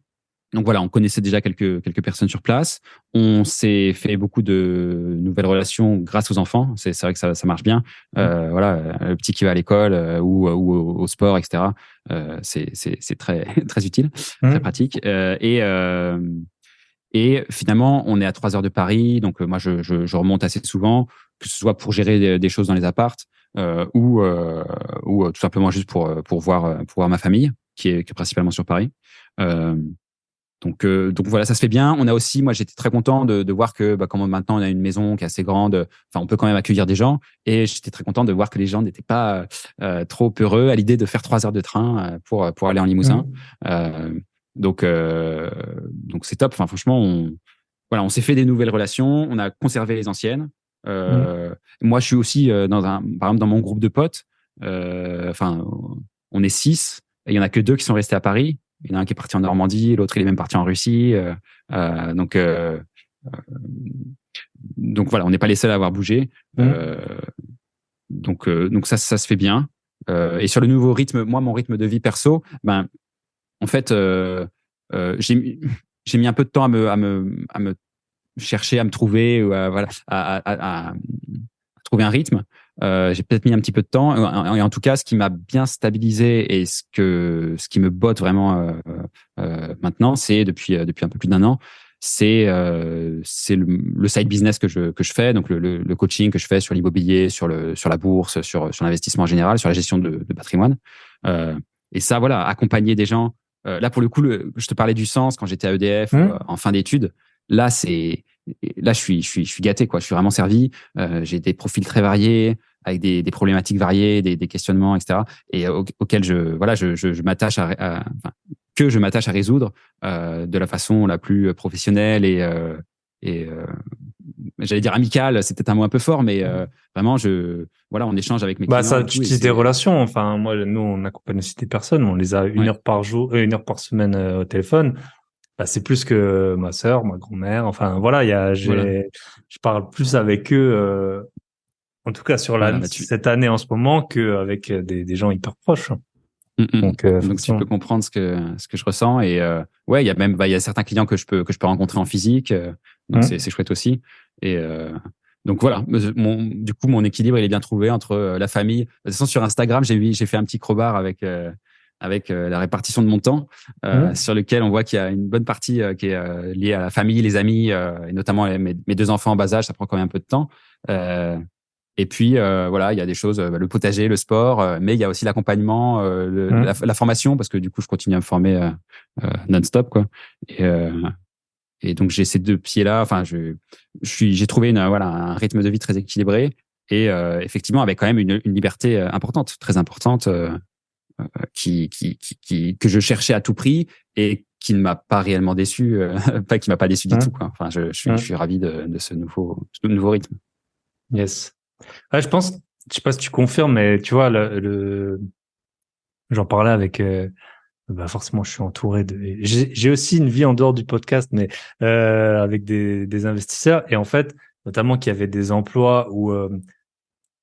donc voilà, on connaissait déjà quelques personnes sur place. On s'est fait beaucoup de nouvelles relations grâce aux enfants. C'est vrai que ça marche bien. Voilà, le petit qui va à l'école ou au sport, etc. C'est très très utile, très pratique. Et finalement, on est à 3 heures de Paris. Donc moi, je remonte assez souvent, que ce soit pour gérer des choses dans les appartes ou tout simplement juste pour voir ma famille qui est principalement sur Paris. Donc voilà, ça se fait bien. On a aussi, moi, j'étais très content de voir que, comme maintenant on a une maison qui est assez grande, enfin, on peut quand même accueillir des gens. Et j'étais très content de voir que les gens n'étaient pas trop heureux à l'idée de faire 3 heures de train pour aller en Limousin. Donc c'est top. Enfin, franchement, on s'est fait des nouvelles relations. On a conservé les anciennes. Moi, je suis aussi par exemple, dans mon groupe de potes. Enfin, on est 6. Et il y en a que 2 qui sont restés à Paris. Il y en a un qui est parti en Normandie, l'autre il est même parti en Russie. Donc voilà, on n'est pas les seuls à avoir bougé. Donc ça se fait bien. Et sur le nouveau rythme, moi mon rythme de vie perso, en fait j'ai mis un peu de temps à me chercher, à me trouver, à trouver un rythme. J'ai peut-être mis un petit peu de temps. Et en tout cas, ce qui m'a bien stabilisé et ce qui me botte vraiment maintenant, c'est depuis un peu plus d'1 an, c'est le side business que je fais, donc le coaching que je fais sur l'immobilier, sur la bourse, sur l'investissement en général, sur la gestion de patrimoine. Et ça, voilà, accompagner des gens. Là, pour le coup, je te parlais du sens quand j'étais à EDF en fin d'études. Là, je suis gâté, quoi. Je suis vraiment servi. J'ai des profils très variés, avec des problématiques variées, des questionnements, etc. Et auxquels je m'attache je m'attache à résoudre de la façon la plus professionnelle et j'allais dire amicale. C'est peut-être un mot un peu fort, mais vraiment, on échange avec mes clients. Ça, tu utilises des relations. Enfin, moi, nous, on accompagne aussi des personnes. On les a 1 heure par jour, 1 heure par semaine au téléphone. C'est plus que ma sœur, ma grand-mère. Enfin, voilà, je parle plus avec eux, en tout cas sur cette année en ce moment, qu'avec des gens hyper proches. Donc tu peux comprendre ce que je ressens. Et il y a certains clients que je peux rencontrer en physique. Donc c'est chouette aussi. Et donc voilà, du coup, mon équilibre, il est bien trouvé entre la famille. De toute façon, sur Instagram, j'ai fait un petit crowbar avec la répartition de mon temps, sur lequel on voit qu'il y a une bonne partie qui est liée à la famille, les amis, et notamment mes 2 enfants en bas âge. Ça prend quand même un peu de temps. Et puis il y a des choses, le potager, le sport, mais il y a aussi l'accompagnement, la formation, parce que du coup je continue à me former non-stop, quoi. Et donc j'ai ces 2 pieds-là. Enfin, j'ai trouvé un rythme de vie très équilibré et effectivement avec quand même une liberté importante, très importante, que je cherchais à tout prix et qui ne m'a pas réellement déçu, qui m'a pas déçu du tout, quoi. Enfin, je suis ravi de ce nouveau rythme. Yes. Je pense, je sais pas si tu confirmes, mais tu vois, j'en parlais avec, forcément, je suis entouré j'ai aussi une vie en dehors du podcast, mais, avec des investisseurs. Et en fait, notamment qui avaient des emplois où,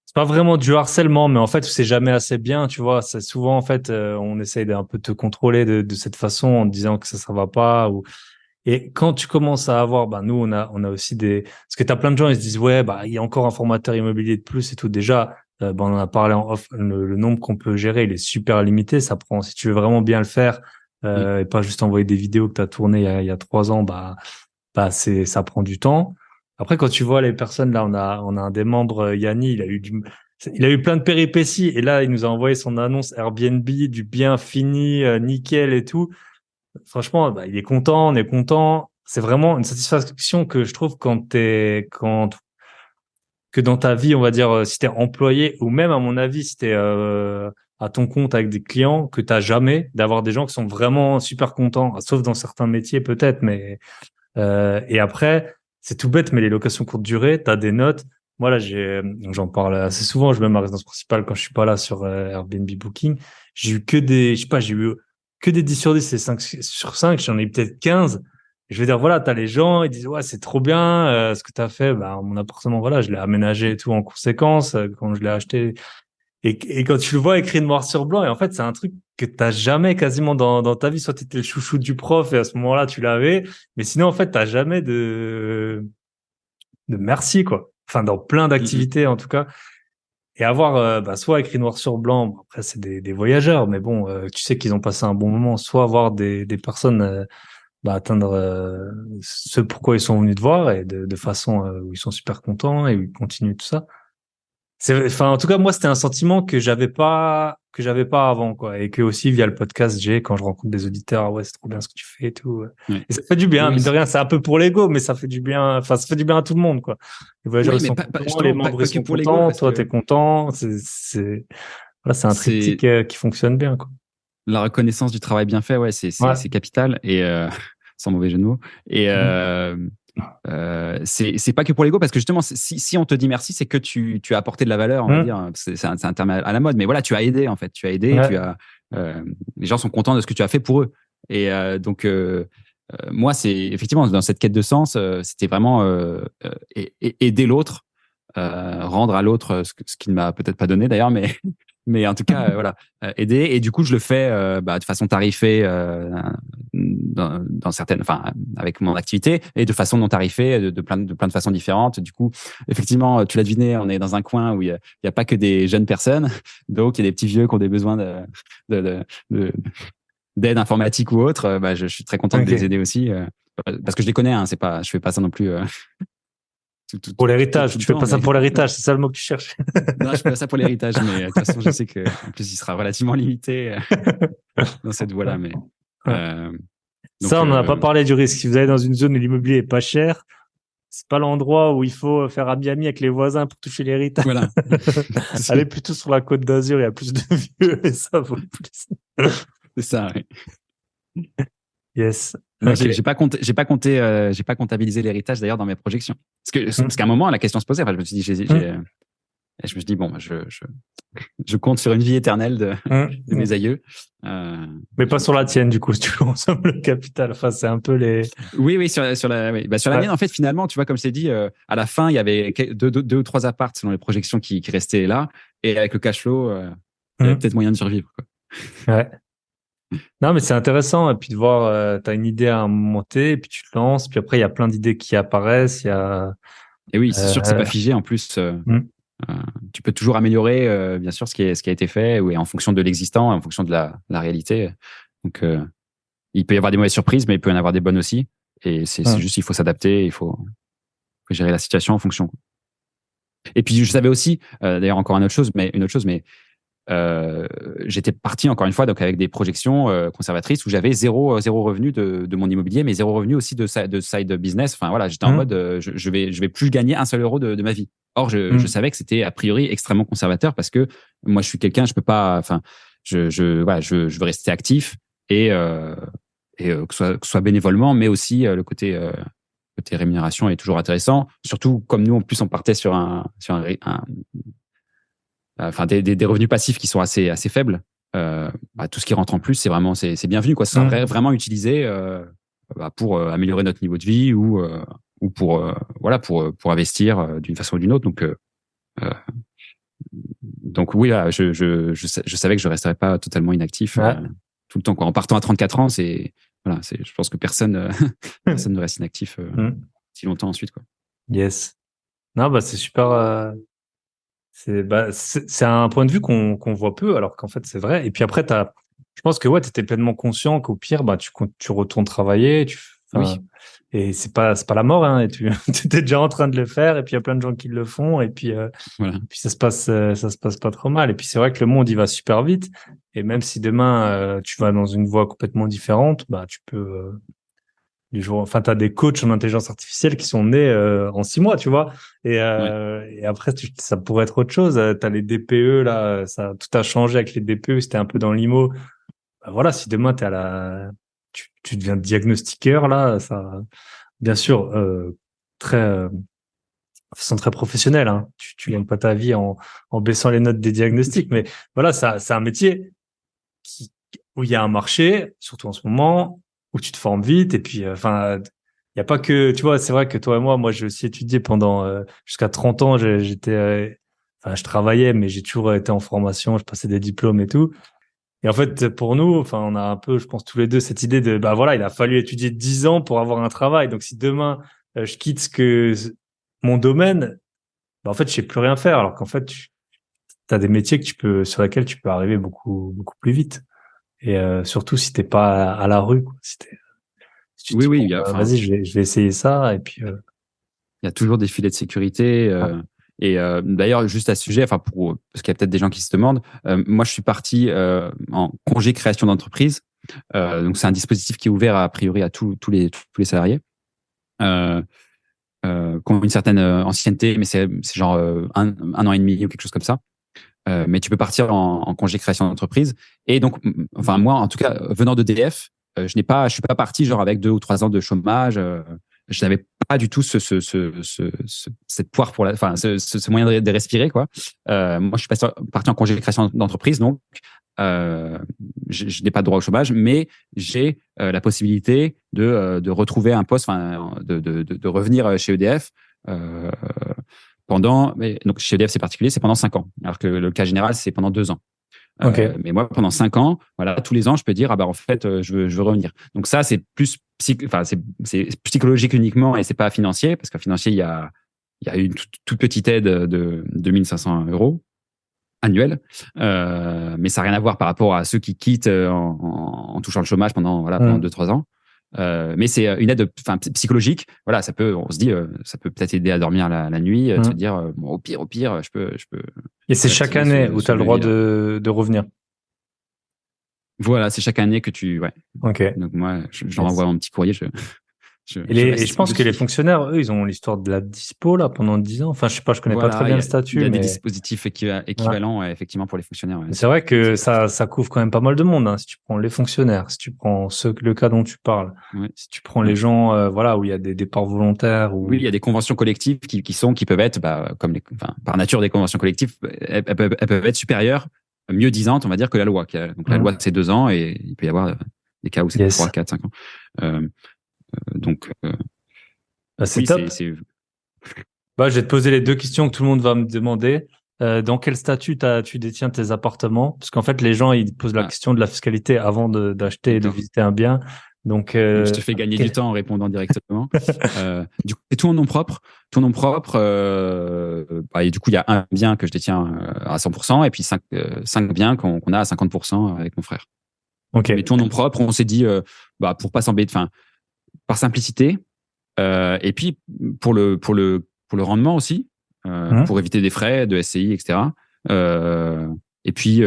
c'est pas vraiment du harcèlement, mais en fait, c'est jamais assez bien, tu vois. C'est souvent, en fait, on essaye d'un peu te contrôler de cette façon en te disant que ça va pas Et quand tu commences à avoir, nous, on a aussi parce que t'as plein de gens, ils se disent, ouais, il y a encore un formateur immobilier de plus et tout. Déjà, on en a parlé en off, le nombre qu'on peut gérer, il est super limité. Ça prend, si tu veux vraiment bien le faire, et pas juste envoyer des vidéos que t'as tournées il y a 3 ans, ça prend du temps. Après, quand tu vois les personnes, là, on a un des membres, Yanni, il a eu plein de péripéties. Et là, il nous a envoyé son annonce Airbnb, du bien fini, nickel et tout. Franchement, il est content, on est content. C'est vraiment une satisfaction que je trouve que dans ta vie, on va dire, si t'es employé ou même à mon avis, si t'es à ton compte avec des clients, que t'as jamais d'avoir des gens qui sont vraiment super contents, sauf dans certains métiers peut-être, mais et après, c'est tout bête, mais les locations courte durée, t'as des notes. Moi là, j'en parle assez souvent. Je mets ma résidence principale quand je suis pas là sur Airbnb Booking. J'ai eu que j'ai eu que des 10 sur 10, c'est 5 sur 5, j'en ai peut-être 15. Je veux dire, voilà, t'as les gens, ils disent, ouais, c'est trop bien, ce que t'as fait, bah, mon appartement, voilà, je l'ai aménagé et tout en conséquence, quand je l'ai acheté. Et quand tu le vois écrit noir sur blanc, et en fait, c'est un truc que t'as jamais quasiment dans ta vie. Soit t'étais le chouchou du prof et à ce moment-là, tu l'avais. Mais sinon, en fait, t'as jamais de merci, quoi. Enfin, dans plein d'activités, en tout cas. Et avoir, soit écrit noir sur blanc, bon, après, c'est des voyageurs, mais bon, tu sais qu'ils ont passé un bon moment. Soit avoir des personnes, atteindre ce pourquoi ils sont venus te voir et de façon où ils sont super contents et où ils continuent tout ça. Enfin, en tout cas, moi, c'était un sentiment que j'avais pas avant, quoi. Et que aussi, via le podcast, quand je rencontre des auditeurs, ah ouais, c'est trop bien ce que tu fais et tout. Ouais. Et ça fait du bien, Oui, mine de rien, c'est un peu pour l'ego, mais ça fait du bien, enfin, ça fait du bien à tout le monde, quoi. Les voyageurs, Oui, ils mais sont pas, contents, les justement, membres, pas ils que sont pour l'ego, contents, parce toi, que t'es content. Voilà, c'est un c'est triptyque qui fonctionne bien, quoi. la reconnaissance du travail bien fait, ouais, Ouais. c'est capital et sans mauvais jeu de mots. Et c'est pas que pour l'ego parce que justement, si on te dit merci, c'est que tu as apporté de la valeur, on va Mmh. dire. C'est un terme à la mode, mais voilà, tu as aidé en fait, tu as aidé, Ouais. les gens sont contents de ce que tu as fait pour eux. Et moi, c'est effectivement dans cette quête de sens, c'était vraiment aider l'autre, rendre à l'autre ce qu'il ne m'a peut-être pas donné d'ailleurs, mais mais en tout cas, voilà, aider. Et du coup, je le fais de façon tarifée dans certaines, enfin, avec mon activité, et de façon non tarifée, de plein de façons différentes. Du coup, effectivement, tu l'as deviné, on est dans un coin où il y a pas que des jeunes personnes, donc il y a des petits vieux qui ont des besoins de, de- d'aide informatique ou autre. Je suis très content de les Ok. aider aussi, parce que je les connais. Hein, c'est pas, je fais pas ça non plus Pour l'héritage, tout le tu fais temps, pas ça mais pour l'héritage, c'est ça le mot que tu cherches. non, je fais pas ça pour l'héritage, mais de toute façon, je sais que en plus, il sera relativement limité dans cette voie-là. Mais Ouais. euh, Ça, donc, on n'en a pas parlé du risque. Si vous allez dans une zone où l'immobilier est pas cher, c'est pas l'endroit où il faut faire ami-ami avec les voisins pour toucher l'héritage. voilà. Allez plutôt sur la Côte d'Azur, il y a plus de vieux et ça vaut plus. C'est ça. Oui. Yes. Non, Ok. j'ai pas comptabilisé l'héritage d'ailleurs dans mes projections. Parce qu'à un Mm. moment, la question se posait. Enfin, je me suis dit, je me suis dit bon, je compte sur une vie éternelle de Mm. mes aïeux. Mais pas sur la tienne, du coup, si tu consommes le capital. Enfin, c'est un peu les. Oui, oui, sur la Ouais. mienne, en fait, finalement, tu vois, comme je t'ai dit, à la fin, il y avait deux ou trois apparts selon les projections qui restaient là. Et avec le cash flow, il y avait Mm. peut-être moyen de survivre, quoi. Ouais. Non, mais c'est intéressant. Et puis de voir, t'as une idée à un moment T, et puis tu te lances. Puis après, il y a plein d'idées qui apparaissent. Il y a. Et oui, c'est sûr que c'est pas Euh, figé. En plus, mm. euh, tu peux toujours améliorer, bien sûr, ce qui a été fait, ou en fonction de l'existant, en fonction de la réalité. Donc, il peut y avoir des mauvaises surprises, mais il peut y en avoir des bonnes aussi. Et c'est Mm. juste, il faut s'adapter, faut gérer la situation en fonction. Et puis, je savais aussi, d'ailleurs, encore une autre chose, mais j'étais parti encore une fois donc avec des projections conservatrices où j'avais zéro revenu de mon immobilier, mais zéro revenu aussi de side business. Enfin voilà, j'étais en Mm. mode je vais plus gagner un seul euro de ma vie. Or je Mm. savais que c'était a priori extrêmement conservateur parce que moi je suis quelqu'un, je peux pas, enfin voilà, je veux rester actif et que ce soit bénévolement, mais aussi le côté rémunération est toujours intéressant. Surtout comme nous en plus on partait sur enfin des revenus passifs qui sont assez faibles. Tout ce qui rentre en plus, c'est bienvenu, quoi. Ça sera Mm. vraiment utilisé pour améliorer notre niveau de vie ou pour voilà pour investir d'une façon ou d'une autre. Donc oui, là, je savais que je resterais pas totalement inactif Ouais. tout le temps, quoi. En partant à 34 ans, je pense que personne personne ne reste inactif Mm. si longtemps ensuite, quoi. Yes. Non, c'est super. C'est un point de vue qu'on voit peu, alors qu'en fait c'est vrai. Et puis après, je pense que ouais, t'étais pleinement conscient qu'au pire, tu retournes travailler, Oui, et c'est pas la mort, hein. Et tu étais déjà en train de le faire. Et puis il y a plein de gens qui le font. Et voilà. puis ça se passe pas trop mal. Et puis c'est vrai que le monde il va super vite. Et même si demain tu vas dans une voie complètement différente, tu peux du jour. Enfin, t'as des coachs en intelligence artificielle qui sont nés en 6 mois, tu vois. Ouais. Et après, ça pourrait être autre chose. T'as les DPE là, ça tout a changé avec les DPE. C'était un peu dans l'IMO. Voilà, si demain tu deviens diagnostiqueur là, ça, bien sûr, très de façon très professionnelle. Hein. Tu gagnes pas ta vie en baissant les notes des diagnostics, mais voilà, ça, c'est un métier qui où il y a un marché, surtout en ce moment, où tu te formes vite. Et puis, enfin, il y a pas que, tu vois, c'est vrai que toi et moi, j'ai aussi étudié pendant jusqu'à 30 ans. Enfin, je travaillais, mais j'ai toujours été en formation. Je passais des diplômes et tout. Et en fait, pour nous, enfin, on a un peu, je pense, tous les deux cette idée de, bah voilà, il a fallu étudier 10 ans pour avoir un travail. Donc, si demain, je quitte mon domaine, bah, en fait, je sais plus rien faire. Alors qu'en fait, tu as des métiers sur lesquels tu peux arriver beaucoup, beaucoup plus vite. Et surtout si t'es pas à la rue, quoi. Si tu te Oui, dis, oui, bon, vas-y, je vais essayer ça. Et puis, il y a toujours des filets de sécurité. Et d'ailleurs, juste à ce sujet, enfin parce qu'il y a peut-être des gens qui se demandent, moi je suis parti en congé création d'entreprise. Donc c'est un dispositif qui est ouvert a priori à tous les salariés qui ont une certaine ancienneté, mais c'est genre un an et demi ou quelque chose comme ça. Mais tu peux partir en congé création d'entreprise. Et donc, enfin moi en tout cas, venant d'EDF, je suis pas parti genre avec 2 ou 3 ans de chômage. Je n'avais pas du tout cette poire pour enfin, ce moyen de respirer, quoi. Moi, je suis parti en congé de création d'entreprise, donc je n'ai pas de droit au chômage, mais j'ai la possibilité de retrouver un poste, enfin, de revenir chez EDF donc chez EDF, c'est particulier, c'est pendant 5 ans, alors que le cas général, c'est pendant 2 ans. okay. Mais moi, pendant 5 ans, voilà, tous les ans, je peux dire, ah bah en fait, je veux revenir. Donc ça, c'est plus c'est psychologique uniquement et c'est pas financier, parce qu'en financier, il y a une toute petite aide de 1 500 € annuels, mais ça n'a rien à voir par rapport à ceux qui quittent en touchant le chômage pendant 2-3 ans. Mais c'est une aide psychologique. Voilà, on se dit, ça peut peut-être aider à dormir la nuit, de se dire, bon, au pire, je peux. Et c'est chaque année où tu as le droit de revenir. Voilà, c'est chaque année que ouais. Donc moi, j'en envoie un petit courrier. Et je pense que les fonctionnaires, eux, ils ont l'histoire de la dispo là pendant 10 ans. Enfin, je sais pas, je connais pas très bien le statut. Il y a des dispositifs équivalents, effectivement, pour les fonctionnaires. Ouais. C'est vrai que ça couvre quand même pas mal de monde. Hein. Si tu prends les fonctionnaires, si tu prends le cas dont tu parles, si tu prends les gens, voilà, où il y a des départs volontaires. Oui, il y a des conventions collectives qui peuvent être, par nature des conventions collectives, elles peuvent être supérieures, mieux disantes, on va dire, que la loi. Donc la loi, c'est 2 ans et il peut y avoir des cas où c'est 3, 4, 5 ans. Donc, c'est top. Bah, je vais te poser les 2 questions que tout le monde va me demander. Dans quel statut tu détiens tes appartements? Parce qu'en fait, les gens, ils posent la question de la fiscalité avant d'acheter et de visiter un bien. Donc, je te fais gagner du temps en répondant directement. Du coup, c'est tout en nom propre. Et du coup, il y a un bien que je détiens à 100% et puis 5 biens qu'on a à 50% avec mon frère. Mais tout en nom propre, on s'est dit, pour pas s'embêter, par simplicité, et puis pour le rendement aussi, pour éviter des frais de SCI, etc. Et puis,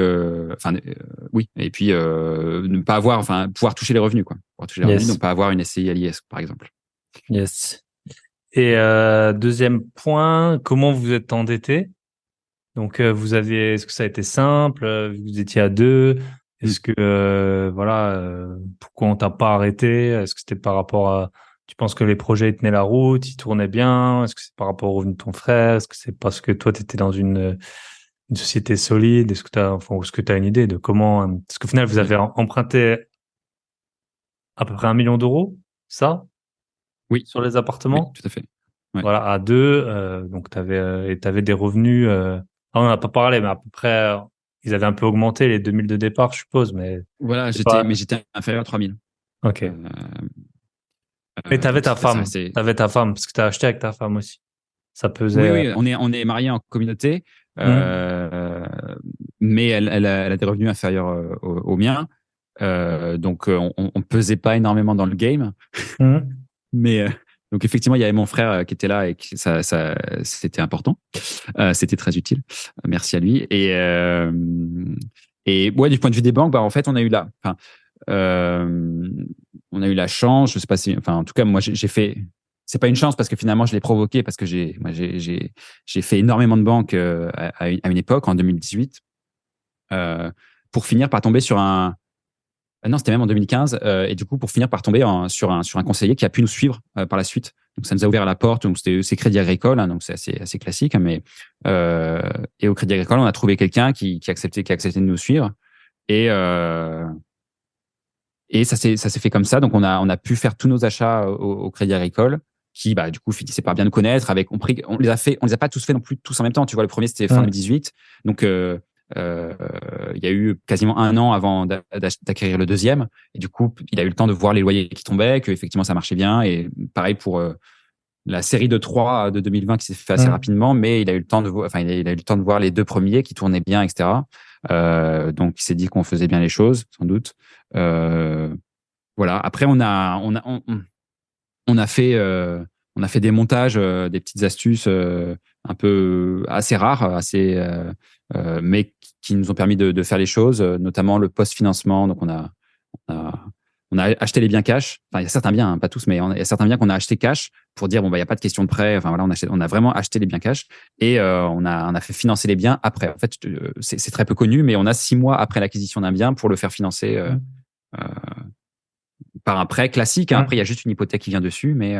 oui, et puis ne pas avoir, pouvoir toucher les revenus, quoi. Pouvoir toucher les revenus, donc pas avoir une SCI à l'IS, par exemple. Yes. Et deuxième point, comment vous êtes endetté? Donc, est-ce que ça a été simple? Vous étiez à 2? Est-ce que, pourquoi on t'a pas arrêté? Est-ce que c'était par rapport à, tu penses que les projets ils tenaient la route, ils tournaient bien? Est-ce que c'est par rapport au revenu de ton frère? Est-ce que c'est parce que toi, tu étais dans une société solide? Est-ce que tu as une idée de comment, parce qu'au final, vous avez emprunté à peu près 1 million d'euros, ça? Oui. Sur les appartements? Oui, tout à fait. Ouais. Voilà, à 2, donc t'avais des revenus, on n'en a pas parlé, mais à peu près, ils avaient un peu augmenté les 2000 de départ, je suppose, mais. Voilà, j'étais inférieur à 3000. Ok. Mais t'avais ta femme, parce que t'as acheté avec ta femme aussi. Ça pesait. Oui, on est mariés en communauté, mais elle a des revenus inférieurs aux miens. Donc, on pesait pas énormément dans le game. Mais donc, effectivement, il y avait mon frère qui était là et ça c'était important. C'était très utile. Merci à lui. Et ouais, du point de vue des banques, en fait, on a eu la chance. Je sais pas si, en tout cas, moi, j'ai fait. C'est pas une chance parce que finalement, je l'ai provoqué parce que j'ai fait énormément de banques à une époque, en 2018, pour finir par tomber sur un. Non, c'était même en 2015. Et du coup, pour finir par tomber sur un conseiller qui a pu nous suivre par la suite. Donc, ça nous a ouvert la porte. Donc, c'est Crédit Agricole, donc c'est assez classique. Mais et au Crédit Agricole, on a trouvé quelqu'un qui acceptait de nous suivre. Et Et ça s'est fait comme ça. Donc, on a pu faire tous nos achats au Crédit Agricole, qui, du coup, finissaient par bien nous connaître. On les a pas tous fait non plus tous en même temps. Tu vois, le premier, c'était fin 2018. Donc, il y a eu quasiment 1 an avant d'acquérir le deuxième. Et du coup, il a eu le temps de voir les loyers qui tombaient, que effectivement ça marchait bien. Et pareil pour la série de 3 de 2020 qui s'est fait assez rapidement, mais il a eu le temps de il a eu le temps de voir les 2 premiers qui tournaient bien, etc. Donc, il s'est dit qu'on faisait bien les choses, sans doute. Voilà. Après, on a fait des montages, des petites astuces un peu assez rares, mais qui nous ont permis de faire les choses, notamment le post-financement. Donc, on a acheté les biens cash. Enfin, il y a certains biens, pas tous, mais il y a certains biens qu'on a achetés cash pour dire il y a pas de question de prêt. Enfin voilà, on a vraiment acheté les biens cash et on a fait financer les biens après. En fait, c'est très peu connu, mais on a 6 mois après l'acquisition d'un bien pour le faire financer par un prêt classique. Après, il y a juste une hypothèque qui vient dessus, mais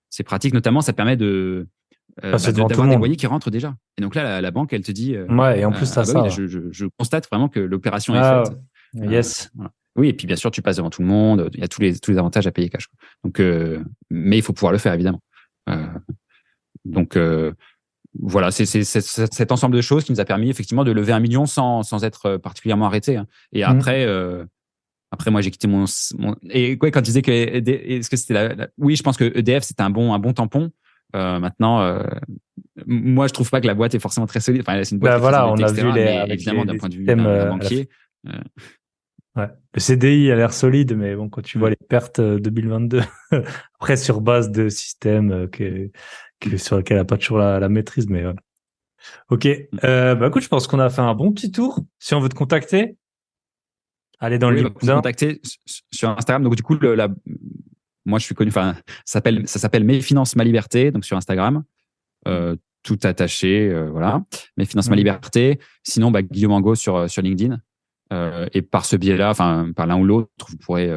c'est pratique. Notamment, ça permet d'avoir des loyers qui rentrent déjà. Et donc là, la banque, elle te dit. Ouais, et en plus, ça. Oui, je constate vraiment que l'opération est faite. Yes. Voilà. Oui, et puis bien sûr, tu passes devant tout le monde. Il y a tous les avantages à payer cash. Donc, mais il faut pouvoir le faire, évidemment. Donc, voilà, c'est cet ensemble de choses qui nous a permis effectivement de lever 1 million sans être particulièrement arrêté. Et après, moi, j'ai quitté mon et quand tu disais que est-ce que c'était oui, je pense que EDF c'était un bon tampon. Maintenant, moi, je trouve pas que la boîte est forcément très solide. Enfin, c'est une boîte qui voilà, on a etc., vu mais évidemment d'un point de vue d'un banquier. Ouais. Le CDI a l'air solide, mais bon, quand tu vois les pertes 2022, après sur base de systèmes sur lesquels elle n'a pas toujours la maîtrise, mais ouais. Ok. Écoute, je pense qu'on a fait un bon petit tour. Si on veut te contacter, allez dans le lien. Vous me contacter sur Instagram. Donc du coup, moi je suis connu. Enfin, ça s'appelle Mes Finances Ma Liberté. Donc sur Instagram, tout attaché, voilà. Mes Finances Ma Liberté. Sinon, Guillaume Angot sur LinkedIn. Et par ce biais-là, enfin par l'un ou l'autre, vous pourrez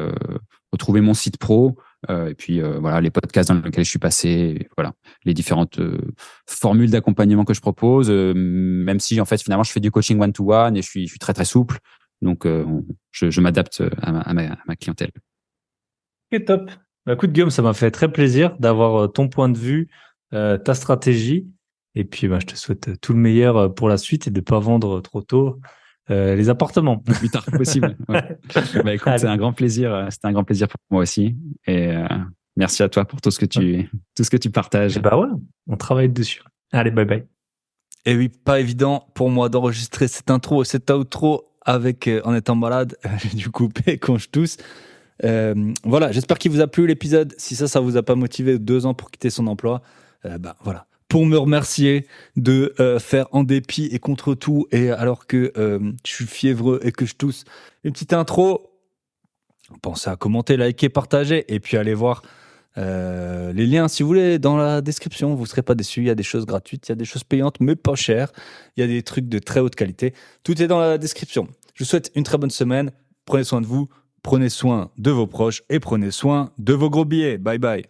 retrouver mon site pro et puis voilà les podcasts dans lesquels je suis passé, voilà les différentes formules d'accompagnement que je propose. Même si en fait finalement je fais du coaching one-to-one et je suis très très souple, donc je m'adapte à ma clientèle. Ok, top. Écoute Guillaume, ça m'a fait très plaisir d'avoir ton point de vue, ta stratégie, et puis je te souhaite tout le meilleur pour la suite et de pas vendre trop tôt. Les appartements. Le plus tard possible. Ouais. Écoute, c'est un grand plaisir. C'était un grand plaisir pour moi aussi. Et merci à toi pour tout ce que tu partages. Et ouais, on travaille dessus. Allez, bye bye. Et oui, pas évident pour moi d'enregistrer cette intro et cette outro en étant malade. J'ai dû couper quand je tousse. Voilà, j'espère qu'il vous a plu l'épisode. Si ça vous a pas motivé 2 ans pour quitter son emploi, voilà. Pour me remercier de faire en dépit et contre tout, et alors que je suis fiévreux et que je tousse, une petite intro. Pensez à commenter, liker, partager, et puis allez voir les liens, si vous voulez, dans la description. Vous ne serez pas déçus. Il y a des choses gratuites, il y a des choses payantes, mais pas chères. Il y a des trucs de très haute qualité. Tout est dans la description. Je vous souhaite une très bonne semaine. Prenez soin de vous, prenez soin de vos proches, et prenez soin de vos gros billets. Bye bye.